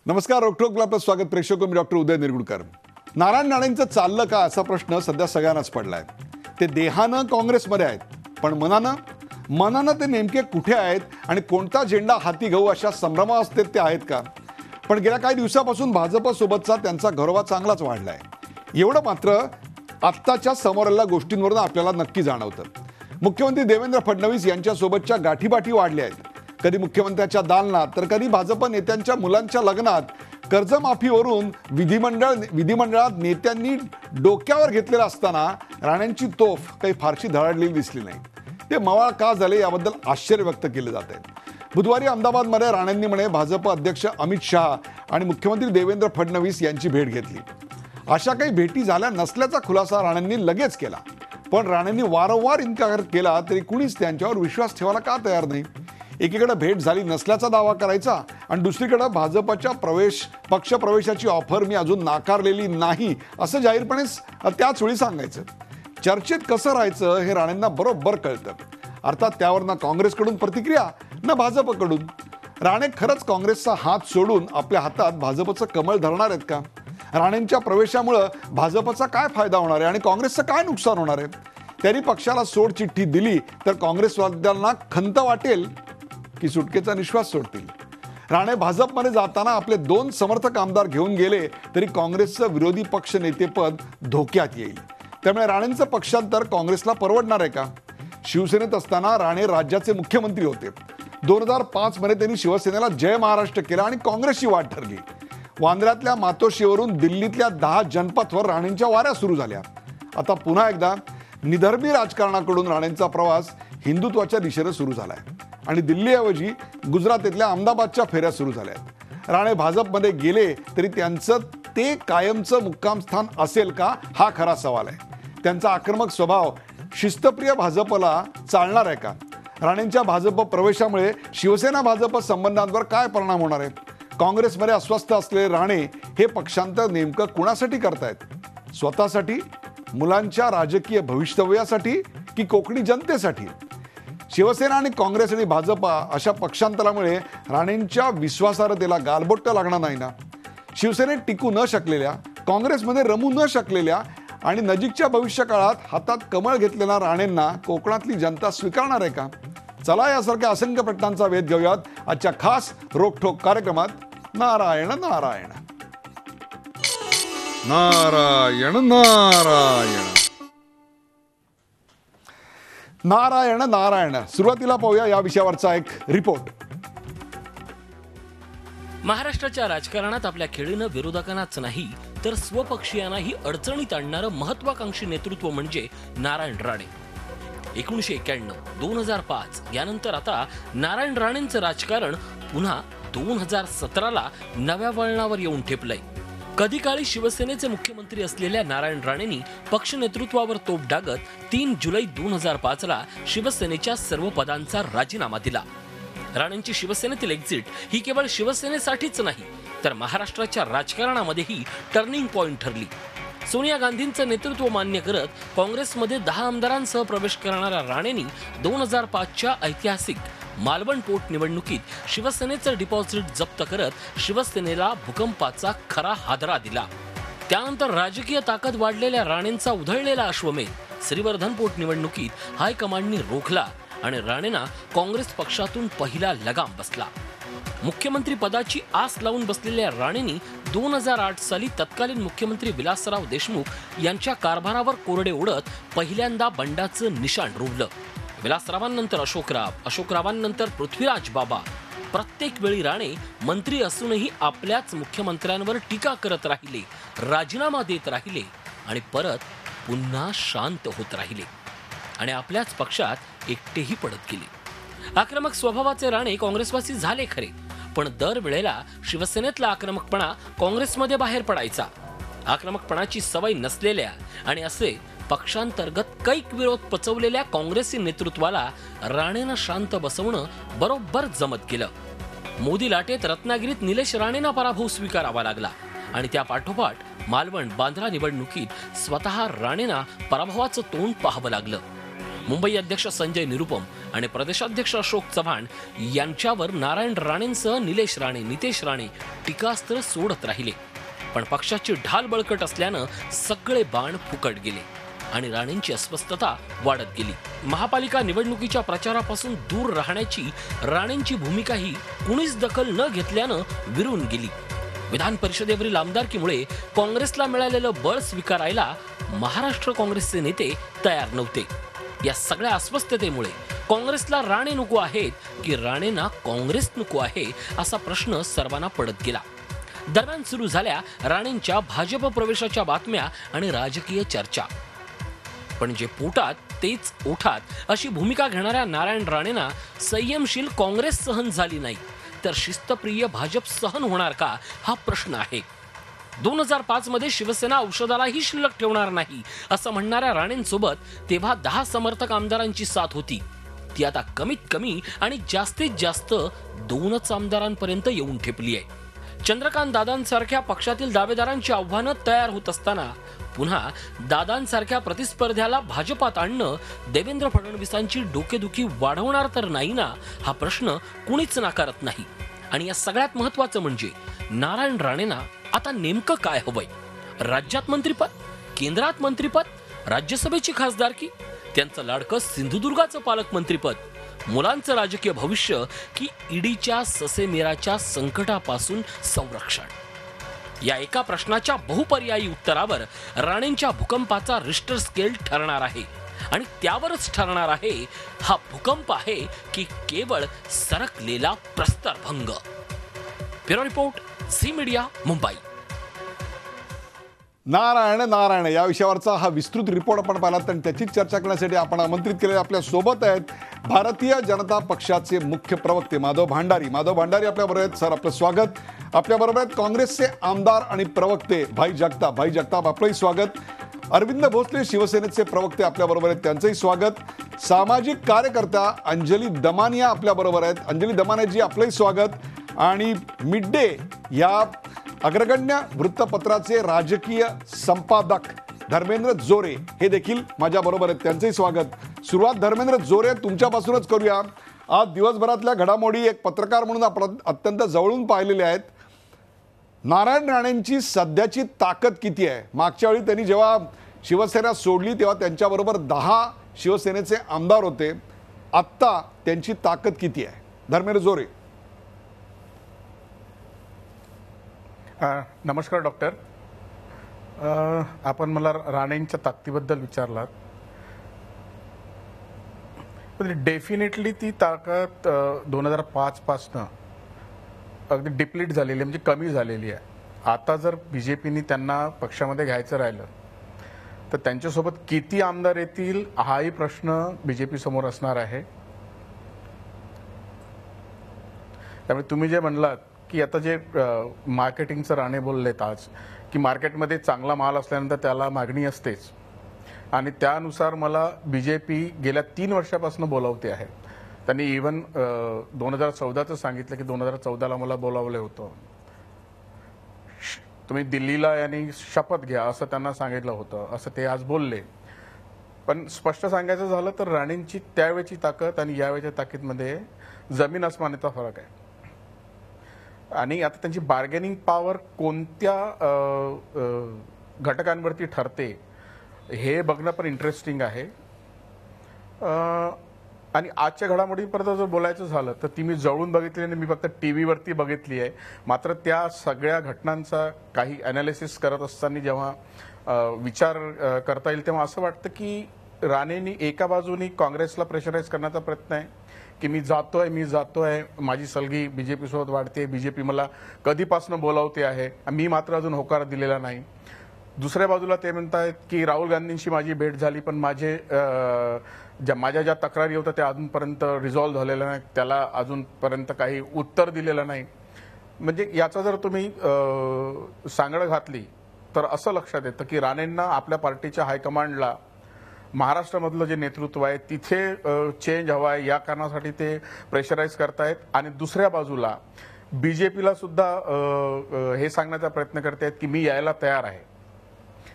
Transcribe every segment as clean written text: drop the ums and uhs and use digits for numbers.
नमस्कार, रोकठोकला आपलं स्वागत. प्रेक्षक मी डॉक्टर उदय निरगुडकर. नारायण राणेंचं चाललं का असा प्रश्न सध्या सगळ्यांनाच पडलाय. ते देहानं काँग्रेसमध्ये आहेत, पण मनानं ते नेमके कुठे आहेत आणि कोणता झेंडा हाती घेऊ अशा संभ्रमावस्थेत ते आहेत का? पण गेल्या काही दिवसापासून भाजपसोबतचा त्यांचा घरोबा चांगलाच वाढलाय. एवढं मात्र आत्ताच्या समोर आलेल्या गोष्टींवरून आपल्याला नक्की जाणवतं. मुख्यमंत्री देवेंद्र फडणवीस यांच्यासोबतच्या गाठीबाठी वाढल्या आहेत. कधी मुख्यमंत्र्याच्या दालनात तर कधी भाजप नेत्यांच्या मुलांच्या लग्नात. कर्जमाफीवरून विधिमंडळात नेत्यांनी डोक्यावर घेतलेला असताना राणेंची तोफ काही फारशी धडाडलेली दिसली नाही. ते मवाळ का झाले याबद्दल आश्चर्य व्यक्त केले जात आहे. बुधवारी अहमदाबादमध्ये राणेंनी म्हणे भाजप अध्यक्ष अमित शहा आणि मुख्यमंत्री देवेंद्र फडणवीस यांची भेट घेतली. अशा काही भेटी झाल्या नसल्याचा खुलासा राणेंनी लगेच केला. पण राणेंनी वारंवार इन्कार केला तरी कुणीच त्यांच्यावर विश्वास ठेवायला का तयार नाही? एकीकडे भेट झाली नसल्याचा दावा करायचा आणि दुसरीकडे भाजपच्या पक्षप्रवेशाची ऑफर मी अजून नाकारलेली नाही असं जाहीरपणे त्याच वेळी सांगायचं. चर्चेत कसं राहायचं हे राणेंना बरोबर कळतं. अर्थात त्यावर ना काँग्रेसकडून प्रतिक्रिया ना भाजपकडून. राणे खरंच काँग्रेसचा हात सोडून आपल्या हातात भाजपचं कमळ धरणार आहेत का? राणेंच्या प्रवेशामुळं भाजपचा काय फायदा होणार आहे आणि काँग्रेसचं काय नुकसान होणार आहे? त्यांनी पक्षाला सोड चिठ्ठी दिली तर काँग्रेसवाद्यांना खंत वाटेल की सुटकेचा निश्वास सोडतील. राणे भाजपमध्ये जाताना आपले 2 समर्थक आमदार घेऊन गेले तरी काँग्रेसचं विरोधी पक्ष नेतेपद धोक्यात येईल. त्यामुळे राणेंचं पक्षांतर काँग्रेसला परवडणार आहे का? शिवसेनेत असताना राणे राज्याचे मुख्यमंत्री होते. 2005 मध्ये त्यांनी शिवसेनेला जय महाराष्ट्र केला आणि काँग्रेसची वाट ठरली. वांद्र्यातल्या मातोश्रीवरून दिल्लीतल्या 10 जनपथवर राणेंच्या वाऱ्या सुरू झाल्या. आता पुन्हा एकदा निधर्मी राजकारणाकडून राणेंचा प्रवास हिंदुत्वाच्या दिशेने सुरू झालाय आणि दिल्लीऐवजी गुजरातेतल्या अहमदाबादच्या फेऱ्या सुरू झाल्या. राणे भाजपमध्ये गेले तरी त्यांचं ते कायमचं मुक्काम स्थान असेल का हा खरा सवाल आहे. त्यांचा आक्रमक स्वभाव शिस्तप्रिय भाजपला चालणार आहे का? राणेंच्या भाजप प्रवेशामुळे शिवसेना भाजप संबंधांवर काय परिणाम होणार आहे? काँग्रेसमध्ये अस्वस्थ असलेले राणे हे पक्षांतर नेमकं कुणासाठी करतायत? स्वतःसाठी, मुलांच्या राजकीय भवितव्यासाठी की कोकणी जनतेसाठी? शिवसेना आणि काँग्रेस आणि भाजप अशा पक्षांतरामुळे राणेंच्या विश्वासार्हतेला गालबोट लागणार नाही ना? शिवसेनेत टिकू न शकलेल्या, काँग्रेसमध्ये रमू न शकलेल्या आणि नजीकच्या भविष्यकाळात हातात कमळ घेतलेल्या राणेंना कोकणातली जनता स्वीकारणार आहे का? चला यासारख्या असंख्य प्रश्नांचा वेध घेऊयात आजच्या खास रोकठोक कार्यक्रमात. नारायण नारायण नारायण नारायण नारायण नारायण. सुरुवातीला पाहूया या विषयावरचा एक रिपोर्ट. महाराष्ट्राच्या राजकारणात आपल्या खेळीनं विरोधकांनाच नाही तर स्वपक्षीयांनाही अडचणीत आणणारं महत्वाकांक्षी नेतृत्व म्हणजे नारायण राणे. 1991, 2005 यानंतर आता नारायण राणेंचं राजकारण पुन्हा 2017ला नव्या वळणावर येऊन ठेपलंय. कधी काळी शिवसेनेचे मुख्यमंत्री असलेल्या नारायण राणेंनी पक्ष नेतृत्वावर तोफ डागत 3 जुलै 2005ला शिवसेनेच्या सर्व पदांचा राजीनामा दिला. राणेंची शिवसेनेतील एक्झिट ही केवळ शिवसेनेसाठीच नाही तर महाराष्ट्राच्या राजकारणामध्येही टर्निंग पॉइंट ठरली. सोनिया गांधींचं नेतृत्व मान्य करत काँग्रेसमध्ये 10 आमदारांसह प्रवेश करणाऱ्या राणेंनी 2005च्या ऐतिहासिक मालवण पोटनिवडणुकीत शिवसेनेचं डिपॉझिट जप्त करत शिवसेनेला भूकंपाचा खरा हादरा दिला. त्यानंतर राजकीय ताकद वाढलेल्या राणेंचा उधळलेला अश्वमेध श्रीवर्धन पोटनिवडणुकीत हायकमांडनी रोखला आणि राणेंना काँग्रेस पक्षातून पहिला लगाम बसला. मुख्यमंत्री पदाची आस लावून बसलेल्या राणेंनी 2008 साली तत्कालीन मुख्यमंत्री विलासराव देशमुख यांच्या कारभारावर कोरडे ओढत पहिल्यांदा बंडाचं निशाण रोवलं. विलासरावांनंतर अशोकरावांनंतर पृथ्वीराज बाबा. प्रत्येक वेळी राणे मंत्री असूनही आपल्याच मुख्यमंत्र्यांवर टीका करत राहिले, राजीनामा देत राहिले आणि परत पुन्हा शांत होत राहिले आणि आपल्याच पक्षात एकटेही पडत गेले. आक्रमक स्वभावाचे राणे काँग्रेसवासी झाले खरे, पण दरवेळेला शिवसेनेतला आक्रमकपणा काँग्रेसमध्ये बाहेर पडायचा. आक्रमकपणाची सवय नसलेल्या आणि असे पक्षांतर्गत कैक विरोध पचवलेल्या काँग्रेसी नेतृत्वाला राणेंना शांत बसवणं बरोबर जमत गेलं. मोदी लाटेत रत्नागिरीत निलेश राणेंना पराभव स्वीकारावा लागला आणि त्या पाठोपाठ मालवण बांद्रा निवडणुकीत स्वतः राणेंना पराभवाचं तोंड पाहावं लागलं. मुंबई अध्यक्ष संजय निरुपम आणि प्रदेशाध्यक्ष अशोक चव्हाण यांच्यावर नारायण राणेंसह निलेश राणे, नितेश राणे टीकास्त्र सोडत राहिले. पण पक्षाची ढाल बळकट असल्यानं सगळे बाण फुकट गेले आणि राणेंची अस्वस्थता वाढत गेली. महापालिका निवडणुकीच्या प्रचारापासून दूर राहण्याची राणेंची भूमिकाही कुणीच दखल न घेतल्यानं विरून गेली. विधान परिषदेवरील आमदारकीमुळे काँग्रेसला मिळालेलं बळ स्वीकारायला महाराष्ट्र काँग्रेसचे नेते तयार नव्हते. या सगळ्या अस्वस्थतेमुळे काँग्रेसला राणे नको आहेत की राणेंना काँग्रेस नको आहे असा प्रश्न सर्वांना पडत गेला. दरम्यान सुरू झाल्या राणेंच्या भाजप प्रवेशाच्या बातम्या आणि राजकीय चर्चा. पण जे पोटात तेच ओठात अशी भूमिका घेणाऱ्या नारायण राणेंना संयमशील काँग्रेस सहन झाली नाही तर शिस्तप्रिय भाजप सहन होणार का हा प्रश्न आहे. 2005 मध्ये शिवसेना औषधालाही शिल्लक ठेवणार नाही असं म्हणणाऱ्या राणेंसोबत तेव्हा 10 समर्थक आमदारांची साथ होती. ती आता कमीत कमी आणि जास्तीत जास्त 2च आमदारांपर्यंत येऊन ठेपली आहे. चंद्रकांत दादांसारख्या पक्षातील दावेदारांची आव्हानं तयार होत असताना पुन्हा दादांसारख्या प्रतिस्पर्ध्याला भाजपात आणणं देवेंद्र फडणवीसांची डोकेदुखी वाढवणार तर नाही ना हा प्रश्न कुणीच नाकारत नाही. आणि या सगळ्यात महत्वाचं म्हणजे नारायण राणेंना आता नेमकं काय हवंय? राज्यात मंत्रिपद, केंद्रात मंत्रिपद, राज्यसभेची खासदारकी, त्यांचं लाडकं सिंधुदुर्गाचं पालकमंत्रीपद, मुलांचं राजकीय भविष्य की ईडीच्या ससेमेराच्या संकटापासून संरक्षण? या एका प्रश्नाच्या बहुपर्यायी उत्तरावर राणेंच्या भूकंपाचा रिश्टर स्केल ठरणार आहे. आणि त्यावरच ठरणार आहे हा भूकंप आहे की केवळ सरकलेला प्रस्तरभंग. Bureau report, Zee media, Mumbai. Narayan Narayan या विषयावरचा हा विस्तृत रिपोर्ट आपण पाहिलात आणि त्याचीच चर्चा करण्यासाठी आपण आमंत्रित केले. आपल्या सोबत आहेत भारतीय जनता पक्षाचे मुख्य प्रवक्ते माधव भांडारी. माधव भांडारी आपल्याबरोबर आहेत. सर, आपलं स्वागत. आपल्याबरोबर आहेत काँग्रेसचे आमदार आणि प्रवक्ते भाई जगताप. भाई जगताप, आपलंही स्वागत. अरविंद भोसले शिवसेनेचे प्रवक्ते आपल्याबरोबर आहेत, त्यांचंही स्वागत. सामाजिक कार्यकर्त्या अंजली दमानिया आपल्याबरोबर आहेत. अंजली दमानियाजी, आपलंही स्वागत. आणि मिड डे या अग्रगण्य वृत्तपत्राचे राजकीय संपादक धर्मेंद्र जोरे हे देखील माझ्याबरोबर आहेत, त्यांचंही स्वागत. सुरुवात धर्मेंद्र जोरे तुमच्यापासूनच करूया. आज दिवसभरातल्या घडामोडी एक पत्रकार म्हणून आपण अत्यंत जवळून पाहिलेल्या आहेत. नारायण राणेंची सध्याची ताकद किती आहे? मागच्या वेळी त्यांनी जेव्हा शिवसेना सोडली तेव्हा त्यांच्याबरोबर 10 शिवसेनेचे आमदार होते. आत्ता त्यांची ताकद किती आहे? धर्मेंद्र जोरे. नमस्कार डॉक्टर. आपण मला राणेंच्या ताकदीबद्दल विचारलात. पण डेफिनेटली ती ताकद 2005 पासनं अगदी डिप्लीट झालेली आहे, म्हणजे कमी झालेली आहे. आता जर बीजेपीने त्यांना पक्षामध्ये घ्यायचं राहिलं तर त्यांच्यासोबत किती आमदार येतील हाही प्रश्न बीजेपी समोर असणार आहे. त्यामुळे तुम्ही जे म्हणलात की आता जे मार्केटिंगचं राणे बोललेत आज की मार्केटमध्ये चांगला माल असल्यानंतर त्याला मागणी असतेच आणि त्यानुसार मला बीजेपी गेल्या 3 वर्षापासून बोलावते आहे. त्यांनी इव्हन 2014चं सांगितलं की 2014ला मला बोलावलं होतं. तुम्ही दिल्लीला यांनी शपथ घ्या असं त्यांना सांगितलं होतं, असं ते आज बोलले. पण स्पष्ट सांगायचं झालं तर राणेंची त्यावेळची ताकद आणि यावेळच्या ताकदीमध्ये जमीन आसमानाचा फरक आहे. आणि आता त्यांची बार्गेनिंग पॉवर कोणत्या घटकांवरती ठरते हे बघणं पण इंटरेस्टिंग आहे. आणि आजच्या घडामोडींपर्यंत जर बोलायचं झालं तर ती मी जवळून बघितली आणि मी फक्त टीव्हीवरती बघितली आहे. मात्र त्या सगळ्या घटनांचा काही ॲनालिसिस करत असताना जेव्हा विचार करता येईल तेव्हा असं वाटतं की राणेंनी एका बाजूनी काँग्रेसला प्रेशराईज करण्याचा प्रयत्न आहे की मी जातोय, माझी सलगी बीजेपी सोबत वाढते, बीजेपी मला कधीपासून बोलावते आहे, मी मात्र अजून होकार दिलेला नाही. दुसऱ्या बाजूला ते म्हणतायत की राहुल गांधींशी माझी भेट झाली पण माझ्या ज्या तक्रारी होत्या त्या अजूनपर्यंत रिझॉल्व्ह झालेल्या नाही, त्याला अजूनपर्यंत काही उत्तर दिलेलं नाही. म्हणजे याचा जर तुम्ही सांगड घातली तर असं लक्षात येतं की राणेंना आपल्या पार्टीच्या हायकमांडला महाराष्ट्रामधलं जे नेतृत्व आहे तिथे चेंज हवा आहे या कारणासाठी ते प्रेशराईज करतायत. आणि दुसऱ्या बाजूला बीजेपीला सुद्धा हे सांगण्याचा प्रयत्न करतायत की मी यायला तयार आहे.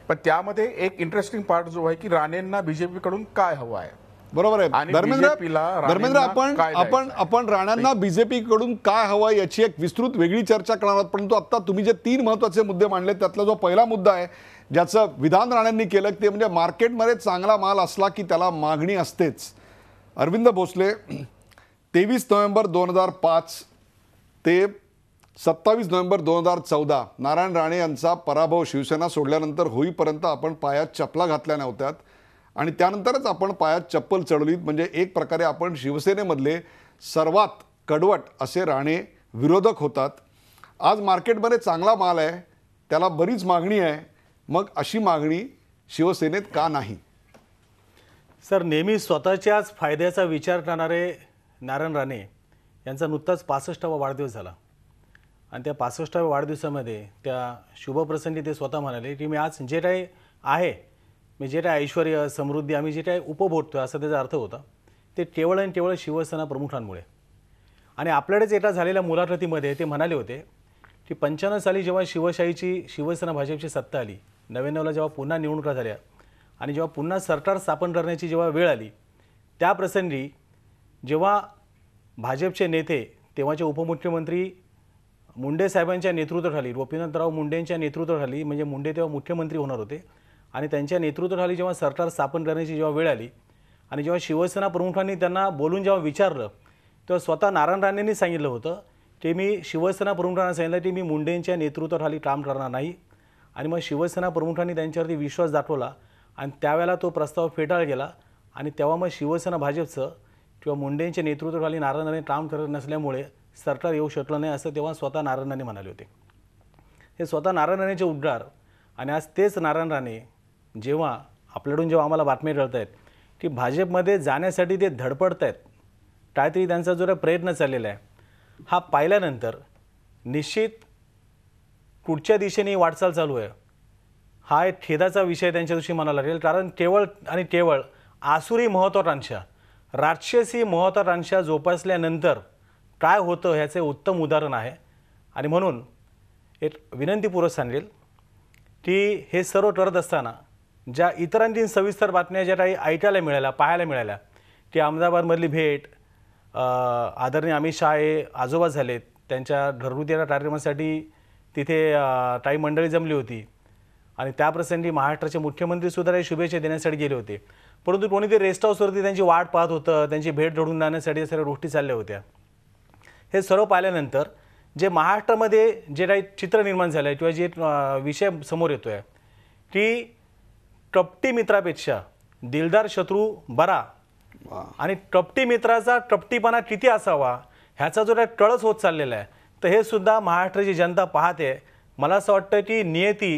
पण त्यामध्ये एक इंटरेस्टिंग पार्ट जो आहे की राणेंना बीजेपीकडून काय हवं आहे. बरोबर आहे. आणि धर्मेंद्र BJP ला धर्मेंद्र राणेंना आपण काय आपण द्यायचं? आपण राणांना बीजेपी कडून काय हवं याची एक विस्तृत वेगळी चर्चा करणार आहोत. परंतु आता तुम्ही जे 3 महत्वाचे मुद्दे मांडले त्यातला जो पहिला मुद्दा आहे ज्याचं विधान राणांनी केलं ते म्हणजे मार्केटमध्ये चांगला माल असला की त्याला मागणी असतेच. अरविंद भोसले 23 नोव्हेंबर 2005 ते 27 नोव्हेंबर 2014 नारायण राणे यांचा पराभव शिवसेना सोडल्यानंतर होईपर्यंत आपण पायात चपला घातल्या नव्हत्यात आणि त्यानंतरच आपण पायात चप्पल चढवलीत. म्हणजे एक प्रकारे आपण शिवसेनेमधले सर्वात कडवट असे राणे विरोधक होतात. आज मार्केटमध्ये चांगला माल आहे, त्याला बरीच मागणी आहे, मग अशी मागणी शिवसेनेत का नाही? सर, नेहमी स्वतःच्याच फायद्याचा विचार करणारे नारायण राणे यांचा नुकताच 65वा वाढदिवस झाला आणि त्या 65व्या वाढदिवसामध्ये त्या शुभप्रसंगी ते स्वतः म्हणाले की मी आज जे काही आहे, मी जे काही ऐश्वर्य समृद्धी आम्ही जे काही उपभोगतो असा त्याचा अर्थ होता ते केवळ आणि केवळ शिवसेना प्रमुखांमुळे. आणि आपल्याकडेच एका झालेल्या मुलाखतीमध्ये ते म्हणाले होते की 95 साली जेव्हा शिवसेना भाजपची सत्ता आली, 99ला जेव्हा पुन्हा निवडणुका झाल्या आणि जेव्हा पुन्हा सरकार स्थापन करण्याची जेव्हा वेळ आली त्या प्रसंगी जेव्हा भाजपचे नेते तेव्हाचे उपमुख्यमंत्री मुंडे साहेबांच्या नेतृत्वाखाली, गोपीनाथराव मुंडेंच्या नेतृत्वाखाली, म्हणजे मुंडे तेव्हा मुख्यमंत्री होणार होते आणि त्यांच्या नेतृत्वाखाली जेव्हा सरकार स्थापन करण्याची जेव्हा वेळ आली आणि जेव्हा शिवसेना प्रमुखांनी त्यांना बोलून जेव्हा विचारलं तेव्हा स्वतः नारायण राणेंनी सांगितलं होतं की मी शिवसेना प्रमुखांना सांगितलं की मी मुंडेंच्या नेतृत्वाखाली काम करणार नाही. आणि मग शिवसेना प्रमुखांनी त्यांच्यावरती विश्वास दाखवला आणि त्यावेळेला तो प्रस्ताव फेटाळला गेला आणि तेव्हा मग शिवसेना भाजपचं किंवा मुंडेंच्या नेतृत्वाखाली नारायण राणे काम करत नसल्यामुळे सरकार येऊ शकलं नाही असं तेव्हा स्वतः नारायण राणे म्हणाले होते. हे स्वतः नारायण राणेचे उद्गार आणि आज तेच नारायण राणे जेव्हा आपल्याकडून जेव्हा आम्हाला बातम्या कळत आहेत की भाजपमध्ये जाण्यासाठी ते धडपडत आहेत, काहीतरी त्यांचा जो प्रयत्न चाललेला आहे, हा पाहिल्यानंतर निश्चित कुठच्या दिशेने वाटचाल चालू आहे हा एक खेदाचा विषय त्यांच्या दिवशी म्हणायला लागेल. कारण केवळ आणि केवळ आसुरी महत्त्वाकांक्षा, राक्षसी महत्त्वाकांक्षा जोपासल्यानंतर काय होतं ह्याचे उत्तम उदाहरण आहे. आणि म्हणून एक विनंतीपूर्वक सांगेल की हे सर्व करत असताना ज्या इतरांची सविस्तर बातम्या ज्या काही ऐकायला मिळाल्या, पाहायला मिळाल्या की अहमदाबादमधली भेट, आदरणीय अमित शहा हे आजोबा झालेत, त्यांच्या घरगुती कार्यक्रमासाठी तिथे काही मंडळी जमली होती आणि त्याप्रसंगी महाराष्ट्राचे मुख्यमंत्रीसुद्धा काही शुभेच्छा देण्यासाठी गेले होते, परंतु कोणीतरी रेस्ट हाऊसवरती त्यांची वाट पाहत होतं, त्यांची भेट घडून जाण्यासाठी सगळ्या गोष्टी चालल्या होत्या. हे सर्व पाहिल्यानंतर जे महाराष्ट्रामध्ये जे काही चित्र निर्माण झालं आहे किंवा जे विषय समोर येतो आहे की कपटी मित्रापेक्षा दिलदार शत्रू बरा आणि कपटी मित्राचा कपटीपणा किती असावा ह्याचा जो काही कळस होत चाललेला आहे, तर हे सुद्धा महाराष्ट्राची जनता पाहते. मला असं वाटतं की नियती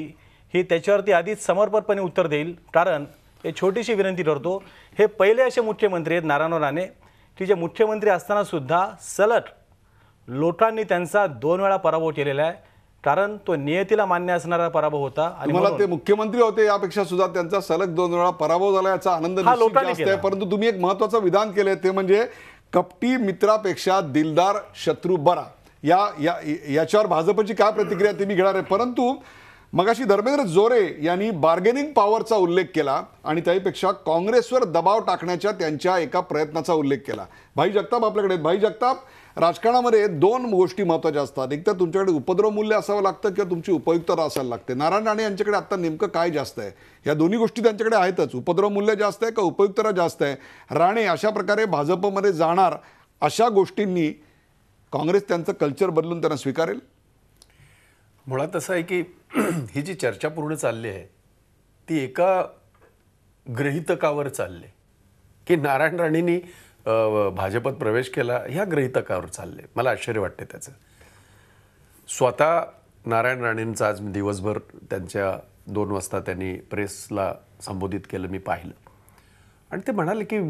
ही त्याच्यावरती आधीच समर्पकपणे उत्तर देईल. कारण हे छोटीशी विनंती करतो, हे पहिले असे मुख्यमंत्री आहेत नारायण राणे की जे मुख्यमंत्री असताना सुद्धा सलग लोकांनी त्यांचा 2 वेळा पराभव केलेला आहे. कारण तो नियतीला मान्य असणारा पराभव होता. आणि मला ते मुख्यमंत्री होते यापेक्षा सुद्धा त्यांचा सलग 2 वेळा पराभव झाला याचा आनंद निश्चित जास्त आहे. परंतु तुम्ही एक महत्त्वाचं विधान केले ते म्हणजे कपटी मित्रापेक्षा दिलदार शत्रू बरा. याच्यावर भाजपची काय प्रतिक्रिया ते मी घेणार आहे. परंतु मगाशी धर्मेंद्र जोरे यांनी बार्गेनिंग पॉवरचा उल्लेख केला आणि त्यापेक्षा काँग्रेसवर दबाव टाकण्याच्या त्यांच्या एका प्रयत्नाचा उल्लेख केला. भाई जगताप आपल्याकडे. भाई जगताप, राजकारणामध्ये 2 गोष्टी महत्त्वाच्या असतात. एक तर तुमच्याकडे उपद्रव मूल्य असावं लागतं किंवा तुमची उपयुक्तता असायला लागते. नारायण राणे यांच्याकडे आता नेमकं काय जास्त आहे? या दोन्ही गोष्टी त्यांच्याकडे आहेतच. उपद्रव मूल्य जास्त आहे का उपयुक्तता जास्त आहे? राणे अशा प्रकारे भाजपमध्ये जाणार अशा गोष्टींनी काँग्रेस त्यांचं कल्चर बदलून त्यांना स्वीकारेल? मुळात असं आहे की ही जी चर्चा पूर्ण चालली आहे ती एका गृहीतकावर चालली की नारायण राणेंनी भाजपात प्रवेश केला ह्या गृहीतकावर चालले. मला आश्चर्य वाटते त्याचं. स्वतः नारायण राणेंचं आज दिवसभर त्यांच्या 2 वाजता त्यांनी प्रेसला संबोधित केलं, मी पाहिलं. आणि ते म्हणाले की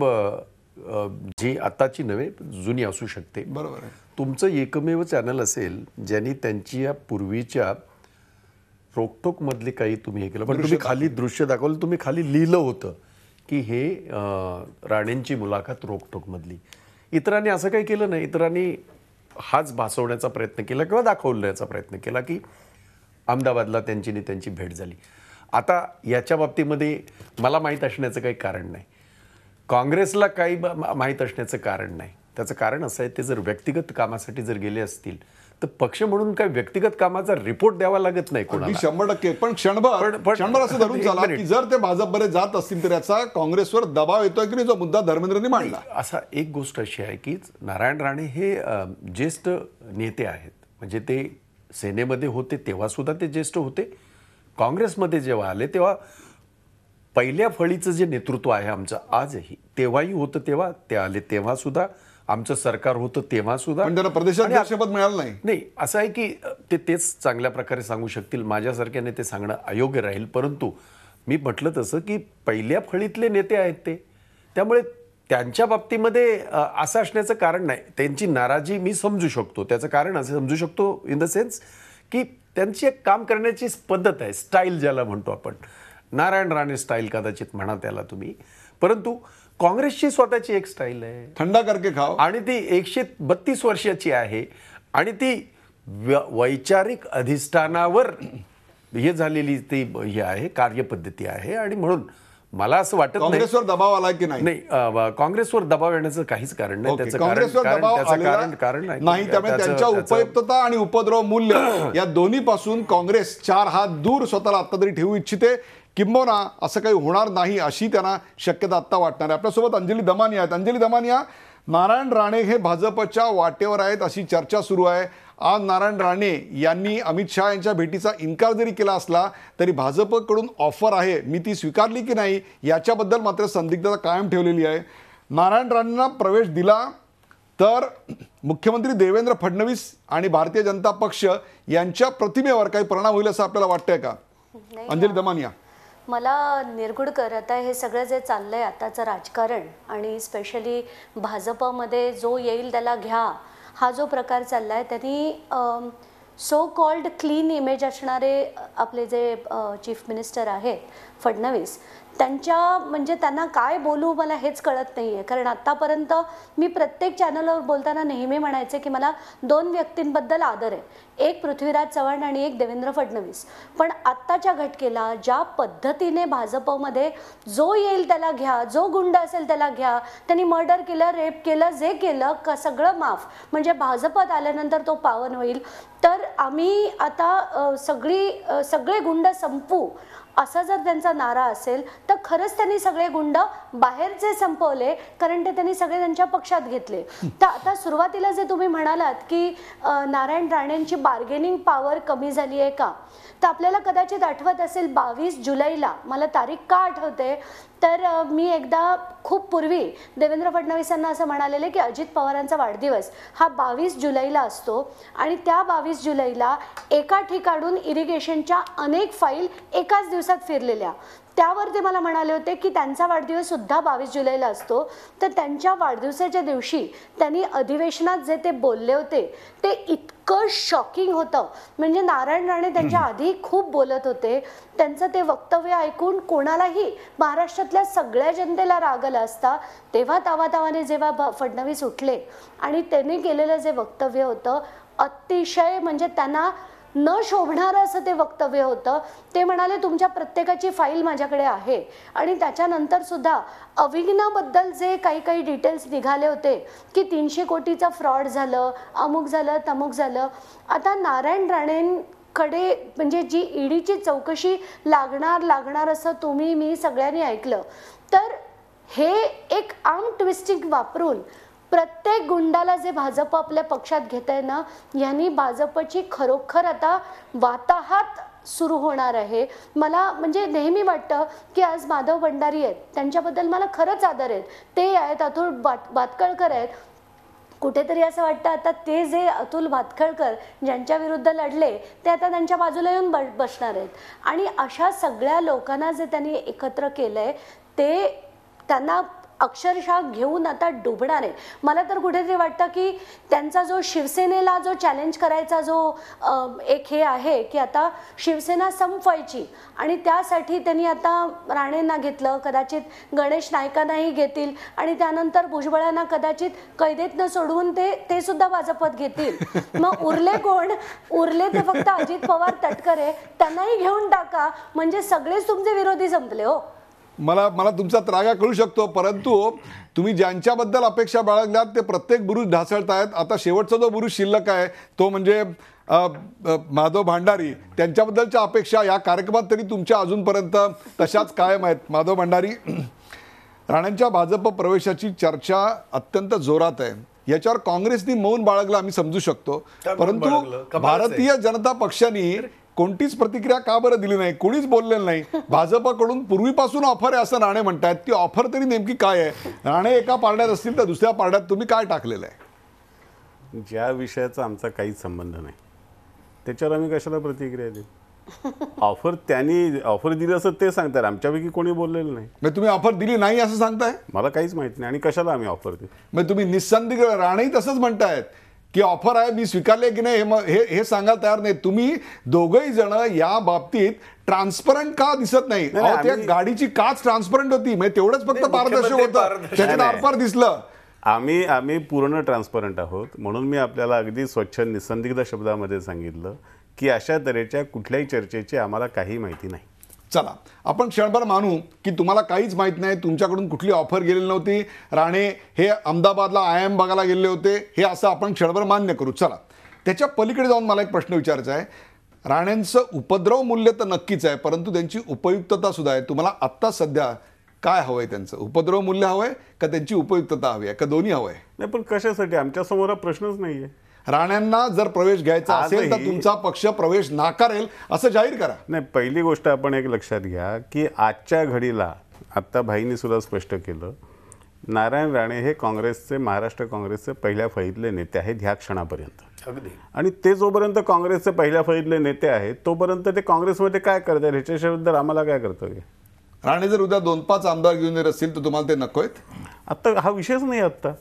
जी आताची नव्हे जुनी असू शकते. बरोबर आहे. तुमचं एकमेव चॅनल असेल ज्यांनी त्यांची या पूर्वीच्या रोकटोकमधली काही तुम्ही हे केलं, पण तुम्ही खाली दृश्य दाखवलं, तुम्ही खाली लिहिलं होतं की हे राणेंची मुलाखत रोकटोकमधली. इतरांनी असं काही केलं नाही. इतरांनी हाच भासवण्याचा प्रयत्न केला किंवा दाखवण्याचा प्रयत्न केला की अहमदाबादला त्यांची भेट झाली. आता याच्या बाबतीमध्ये मला माहीत असण्याचं काही कारण नाही. काँग्रेसला काही माहीत असण्याचं कारण नाही. त्याचं कारण असं आहे, ते जर व्यक्तिगत कामासाठी जर गेले असतील तर पक्ष म्हणून काही व्यक्तिगत कामाचा रिपोर्ट द्यावा लागत नाही अगदी कोणाला. 100%. पण क्षणभर असं धरून एक चला मिनिट. की जर ते भाजपमध्ये जात असतील तर याचा काँग्रेसवर दबाव येतोय की नाही, जो मुद्दा धर्मेंद्रनी मांडला. असा एक गोष्ट अशी आहे की नारायण राणे हे ज्येष्ठ नेते आहेत. म्हणजे ते सेनेमध्ये होते तेव्हा सुद्धा ते ज्येष्ठ होते. काँग्रेसमध्ये जेव्हा आले तेव्हा पहिल्या फळीचं जे नेतृत्व आहे आमचं आजही, तेव्हाही होतं तेव्हा ते आले तेव्हा सुद्धा आमचं सरकार होतं तेव्हा सुद्धा. पण त्यांना प्रदेशाध्यक्षपद मिळालं नाही. नाही, असं आहे की ते तेच चांगल्या प्रकारे सांगू शकतील. माझ्यासारख्याने ते सांगणं अयोग्य राहील. परंतु मी म्हटलं तसं की पहिल्या फळीतले नेते आहेत ते, त्यामुळे त्यांच्या बाबतीमध्ये असं असण्याचं कारण नाही. त्यांची नाराजी मी समजू शकतो. त्याचं कारण असं समजू शकतो इन द सेन्स की त्यांची एक काम करण्याची पद्धत आहे, स्टाईल ज्याला म्हणतो आपण, नारायण राणे स्टाईल कदाचित म्हणा त्याला तुम्ही. परंतु काँग्रेसची स्वतःची एक स्टाईल आहे, थंडा करके खाओ, आणि ती 132 वर्षाची आहे आणि ती वैचारिक अधिष्ठानावर हे झालेली ती हे आहे, कार्यपद्धती आहे. आणि म्हणून मला असं वाटत नाही काँग्रेसवर दबाव आलाय की नाही. काँग्रेसवर दबाव येण्याचं काहीच कारण नाही. त्याचं काँग्रेसवर दबाव कारण नाही. त्यामुळे त्यांच्या उपयुक्तता आणि उपद्रव मूल्य या दोन्हीपासून काँग्रेस 4 हात दूर स्वतःला आता तरी ठेवू इच्छिते. किंबहुना असं काही होणार नाही अशी त्यांना शक्यता आत्ता वाटणार आहे. आपल्यासोबत अंजली दमानिया आहेत. अंजली दमानिया, नारायण राणे हे भाजपच्या वाटेवर आहेत अशी चर्चा सुरू आहे. आज नारायण राणे यांनी अमित शहा यांच्या भेटीचा इन्कार जरी केला असला तरी भाजपकडून ऑफर आहे, मी ती स्वीकारली की नाही याच्याबद्दल मात्र संदिग्धता कायम ठेवलेली आहे. नारायण राणेंना प्रवेश दिला तर मुख्यमंत्री देवेंद्र फडणवीस आणि भारतीय जनता पक्ष यांच्या प्रतिमेवर काही परिणाम होईल असं आपल्याला वाटतंय का? अंजली दमानिया. मला निरगुडकर, आता हे सगळं जे चाललंय आताचं राजकारण आणि स्पेशली भाजपमध्ये जो येईल त्याला घ्या हा जो प्रकार चाललाय, त्यांनी सो कॉल्ड क्लीन इमेज असणारे आपले जे चीफ मिनिस्टर आहेत फडणवीस, त्यांच्या म्हणजे त्यांना काय बोलू मला हेच कळत नाही आहे. कारण आत्तापर्यंत मी प्रत्येक चॅनलवर बोलताना नेहमी म्हणायचे की मला 2 व्यक्तींबद्दल आदर आहे, एक पृथ्वीराज चव्हाण आणि एक देवेंद्र फडणवीस. पण आत्ताच्या घटकेला ज्या पद्धतीने भाजपमध्ये जो येईल त्याला घ्या, जो गुंड असेल त्याला घ्या, त्यांनी मर्डर केलं, रेप केलं, जे केलं सगळं माफ, म्हणजे भाजपात आल्यानंतर तो पावन होईल. तर आम्ही आता सगळे गुंड संपू असा जर त्यांचा नारा असेल तर खरंच त्यांनी सगळे गुंड बाहेरचे संपवले, कारण ते त्यांनी सगळे त्यांच्या पक्षात घेतले. तर आता सुरुवातीला जे तुम्ही म्हणालात की नारायण राणेंची बार्गेनिंग पॉवर कमी झाली आहे का, तर आपल्याला कदाचित आठवत असेल 22 जुलैला, मला तारीख का आठवते तर मी एकदा खूप पूर्वी देवेंद्र फडणवीसांना असं म्हणालेले की अजित पवारांचा वाढदिवस हा 22 जुलैला असतो आणि त्या 22 जुलैला एका ठिकाणून इरिगेशनच्या अनेक फाईल एकाच दिवसात फिरलेल्या, त्यावर ते मला म्हणाले होते की त्यांचा वाढदिवस सुद्धा 22 जुलैला असतो. तर त्यांच्या वाढदिवसाच्या दिवशी त्यांनी अधिवेशनात जे ते बोलले होते ते इतकं शॉकिंग होतं. म्हणजे नारायण राणे त्यांच्या आधी खूप बोलत होते, त्यांचं ते वक्तव्य ऐकून कोणालाही महाराष्ट्रातल्या सगळ्या जनतेला राग आला असता. तेव्हा तावातावाने जेव्हा फडणवीस उठले आणि त्यांनी केलेलं जे वक्तव्य होतं अतिशय म्हणजे त्यांना न शोभणारं असं ते वक्तव्य होतं. ते म्हणाले तुमच्या प्रत्येकाची फाईल माझ्याकडे आहे. आणि त्याच्यानंतर सुद्धा अविग्नाबद्दल जे काही डिटेल्स निघाले होते की 300 कोटीचा फ्रॉड झालं, अमुक झालं, तमुक झालं. आता नारायण राणेंकडे म्हणजे जी ईडीची चौकशी लागणार असं तुम्ही मी सगळ्यांनी ऐकलं. तर हे एक आर्म ट्विस्टिंग वापरून प्रत्येक गुंडाला जे भाजप आपल्या पक्षात घेत आहे ना, यांनी भाजपची खरोखर आता वाताहत सुरू होणार आहे. मला म्हणजे नेहमी वाटतं की आज माधव भंडारी आहेत, त्यांच्याबद्दल मला खरंच आदर आहेत, ते आहेत, अतुल भातखळकर आहेत. कुठेतरी असं वाटतं आता ते जे अतुल भातखळकर ज्यांच्या विरुद्ध लढले ते आता त्यांच्या बाजूला येऊन बसणार आहेत. आणि अशा सगळ्या लोकांना जे त्यांनी एकत्र केलंय ते त्यांना अक्षरशः घेऊन आता डुबणार आहे. मला तर कुठेतरी वाटतं की त्यांचा जो शिवसेनेला जो चॅलेंज करायचा जो एक हे आहे की आता शिवसेना संपवायची आणि त्यासाठी त्यांनी आता राणेंना घेतलं, कदाचित गणेश नाईकांनाही घेतील आणि त्यानंतर भुजबळांना कदाचित कैदेतनं सोडवून ते सुद्धा भाजपत घेतील. मग उरले कोण? उरले ते फक्त अजित पवार तटकरे, त्यांनाही घेऊन टाका म्हणजे सगळेच तुमचे विरोधी संपले हो. मला तुमचा त्रागा कळू शकतो, परंतु तुम्ही ज्यांच्याबद्दल अपेक्षा बाळगल्यात ते प्रत्येक बुरुज ढासळतायत. आता शेवटचा जो बुरुज शिल्लक आहे तो म्हणजे माधव भांडारी, त्यांच्याबद्दलच्या अपेक्षा या कार्यक्रमात तरी तुमच्या अजूनपर्यंत तशाच कायम आहेत. माधव भांडारी, राणेंच्या भाजप प्रवेशाची चर्चा अत्यंत जोरात आहे. याच्यावर काँग्रेसने मौन बाळगलं आम्ही समजू शकतो, का मौन बाळगलं? परंतु कमालच आहे. भारतीय जनता पक्षाने कोणतीच प्रतिक्रिया का बरं दिली नाही, कोणीच बोललेलं नाही. भाजपकडून पूर्वीपासून ऑफर आहे असं राणे म्हणतायत. ती ऑफर तरी नेमकी काय आहे? राणे एका पारड्यात असतील तर दुसऱ्या पारड्यात तुम्ही काय टाकलेलं आहे? ज्या विषयाचा आमचा काहीच संबंध नाही त्याच्यावर आम्ही कशाला प्रतिक्रिया देऊ? ऑफर त्यांनी ऑफर दिली असं ते सांगतात, आमच्यापैकी कोणी बोललेलं नाही. मग तुम्ही ऑफर दिली नाही असं सांगताय? मला काहीच माहित नाही आणि कशाला आम्ही ऑफर देऊ? मग तुम्ही निस्संदिग्ध, राणेही तसंच म्हणतायत की ऑफर आहे, मी स्वीकारले की नाही हे सांगायला तयार नाही. तुम्ही दोघंही जण या बाबतीत ट्रान्सपरंट का दिसत नाही? नाही, अहो, त्या आम्ही- गाडीची काच ट्रान्सपरंट होती, म्हणजे तेवढंच फक्त नाही, पारदर्शक मुख्यमंत्री होतं, पारदर्शक त्याच्यात नाही. आरपार दिसलं. आम्ही पूर्ण ट्रान्सपरंट आहोत. म्हणून मी आपल्याला अगदी स्वच्छ निसंदिग्ध शब्दामध्ये सांगितलं की अशा तऱ्हेच्या कुठल्याही चर्चेची आम्हाला काही माहिती नाही. चला, आपण क्षणभर मानू की तुम्हाला काहीच माहित नाही, तुमच्याकडून कुठली ऑफर गेलेली नव्हती, राणे हे अहमदाबादला IIM बघायला गेले होते, हे असं आपण क्षणभर मान्य करू. चला, त्याच्या पलीकडे जाऊन मला एक प्रश्न विचारायचा आहे. राणेंचं उपद्रव मूल्य तर नक्कीच आहे, परंतु त्यांची उपयुक्तता सुद्धा आहे. तुम्हाला आत्ता सध्या काय हवंय? त्यांचं उपद्रव मूल्य हवंय का त्यांची उपयुक्तता हवी आहे का दोन्ही हवंय? नाही, पण कशासाठी? आमच्यासमोर हा प्रश्नच नाहीये. राण्यांना जर प्रवेश घ्यायचा असेल तर आजही- तुमचा पक्ष प्रवेश नाकारेल असं जाहीर करा. नाही, पहिली गोष्ट आपण एक लक्षात घ्या की आजच्या घडीला आत्ता भाईंनी सुद्धा स्पष्ट केलं, नारायण राणे हे काँग्रेसचे, महाराष्ट्र काँग्रेसचे पहिल्या फळीतले नेते आहेत ह्या क्षणापर्यंत. अगदी आणि ते जोपर्यंत काँग्रेसचे पहिल्या फळीतले नेते आहेत तोपर्यंत ते काँग्रेसमध्ये काय करतात ह्याच्याबद्दल आम्हाला काय कर्तव्य? राणे जर उद्या 2-5 आमदार घेऊन येत असतील तर तुम्हाला ते नको आहेत? आत्ता हा विषयच नाही. आत्ता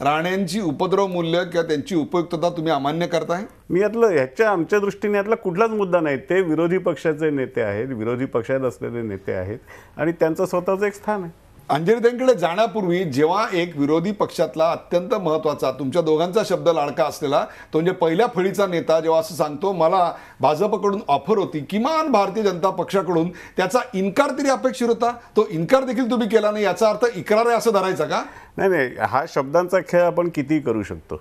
राण्यांची उपद्रव मूल्य किंवा त्यांची उपयुक्तता तुम्ही अमान्य करताय? मी यातलं आमच्या दृष्टीने यातला कुठलाच मुद्दा नाही. ते विरोधी पक्षाचे नेते आहेत, विरोधी पक्षात असलेले नेते आहेत आणि त्यांचं स्वतःचं एक स्थान आहे. अंजलीताईंकडे जाण्यापूर्वी जेव्हा एक विरोधी पक्षातला अत्यंत महत्त्वाचा, तुमच्या दोघांचा शब्द लाडका असलेला, तो म्हणजे पहिल्या फळीचा नेता जेव्हा असं सांगतो मला भाजपकडून ऑफर होती, किमान भारतीय जनता पक्षाकडून त्याचा इन्कार तरी अपेक्षित होता, तो इन्कार देखील तुम्ही केला नाही, याचा अर्थ इक्रार आहे असं धरायचा का? नाही, हा शब्दांचा खेळ आपण कितीही करू शकतो,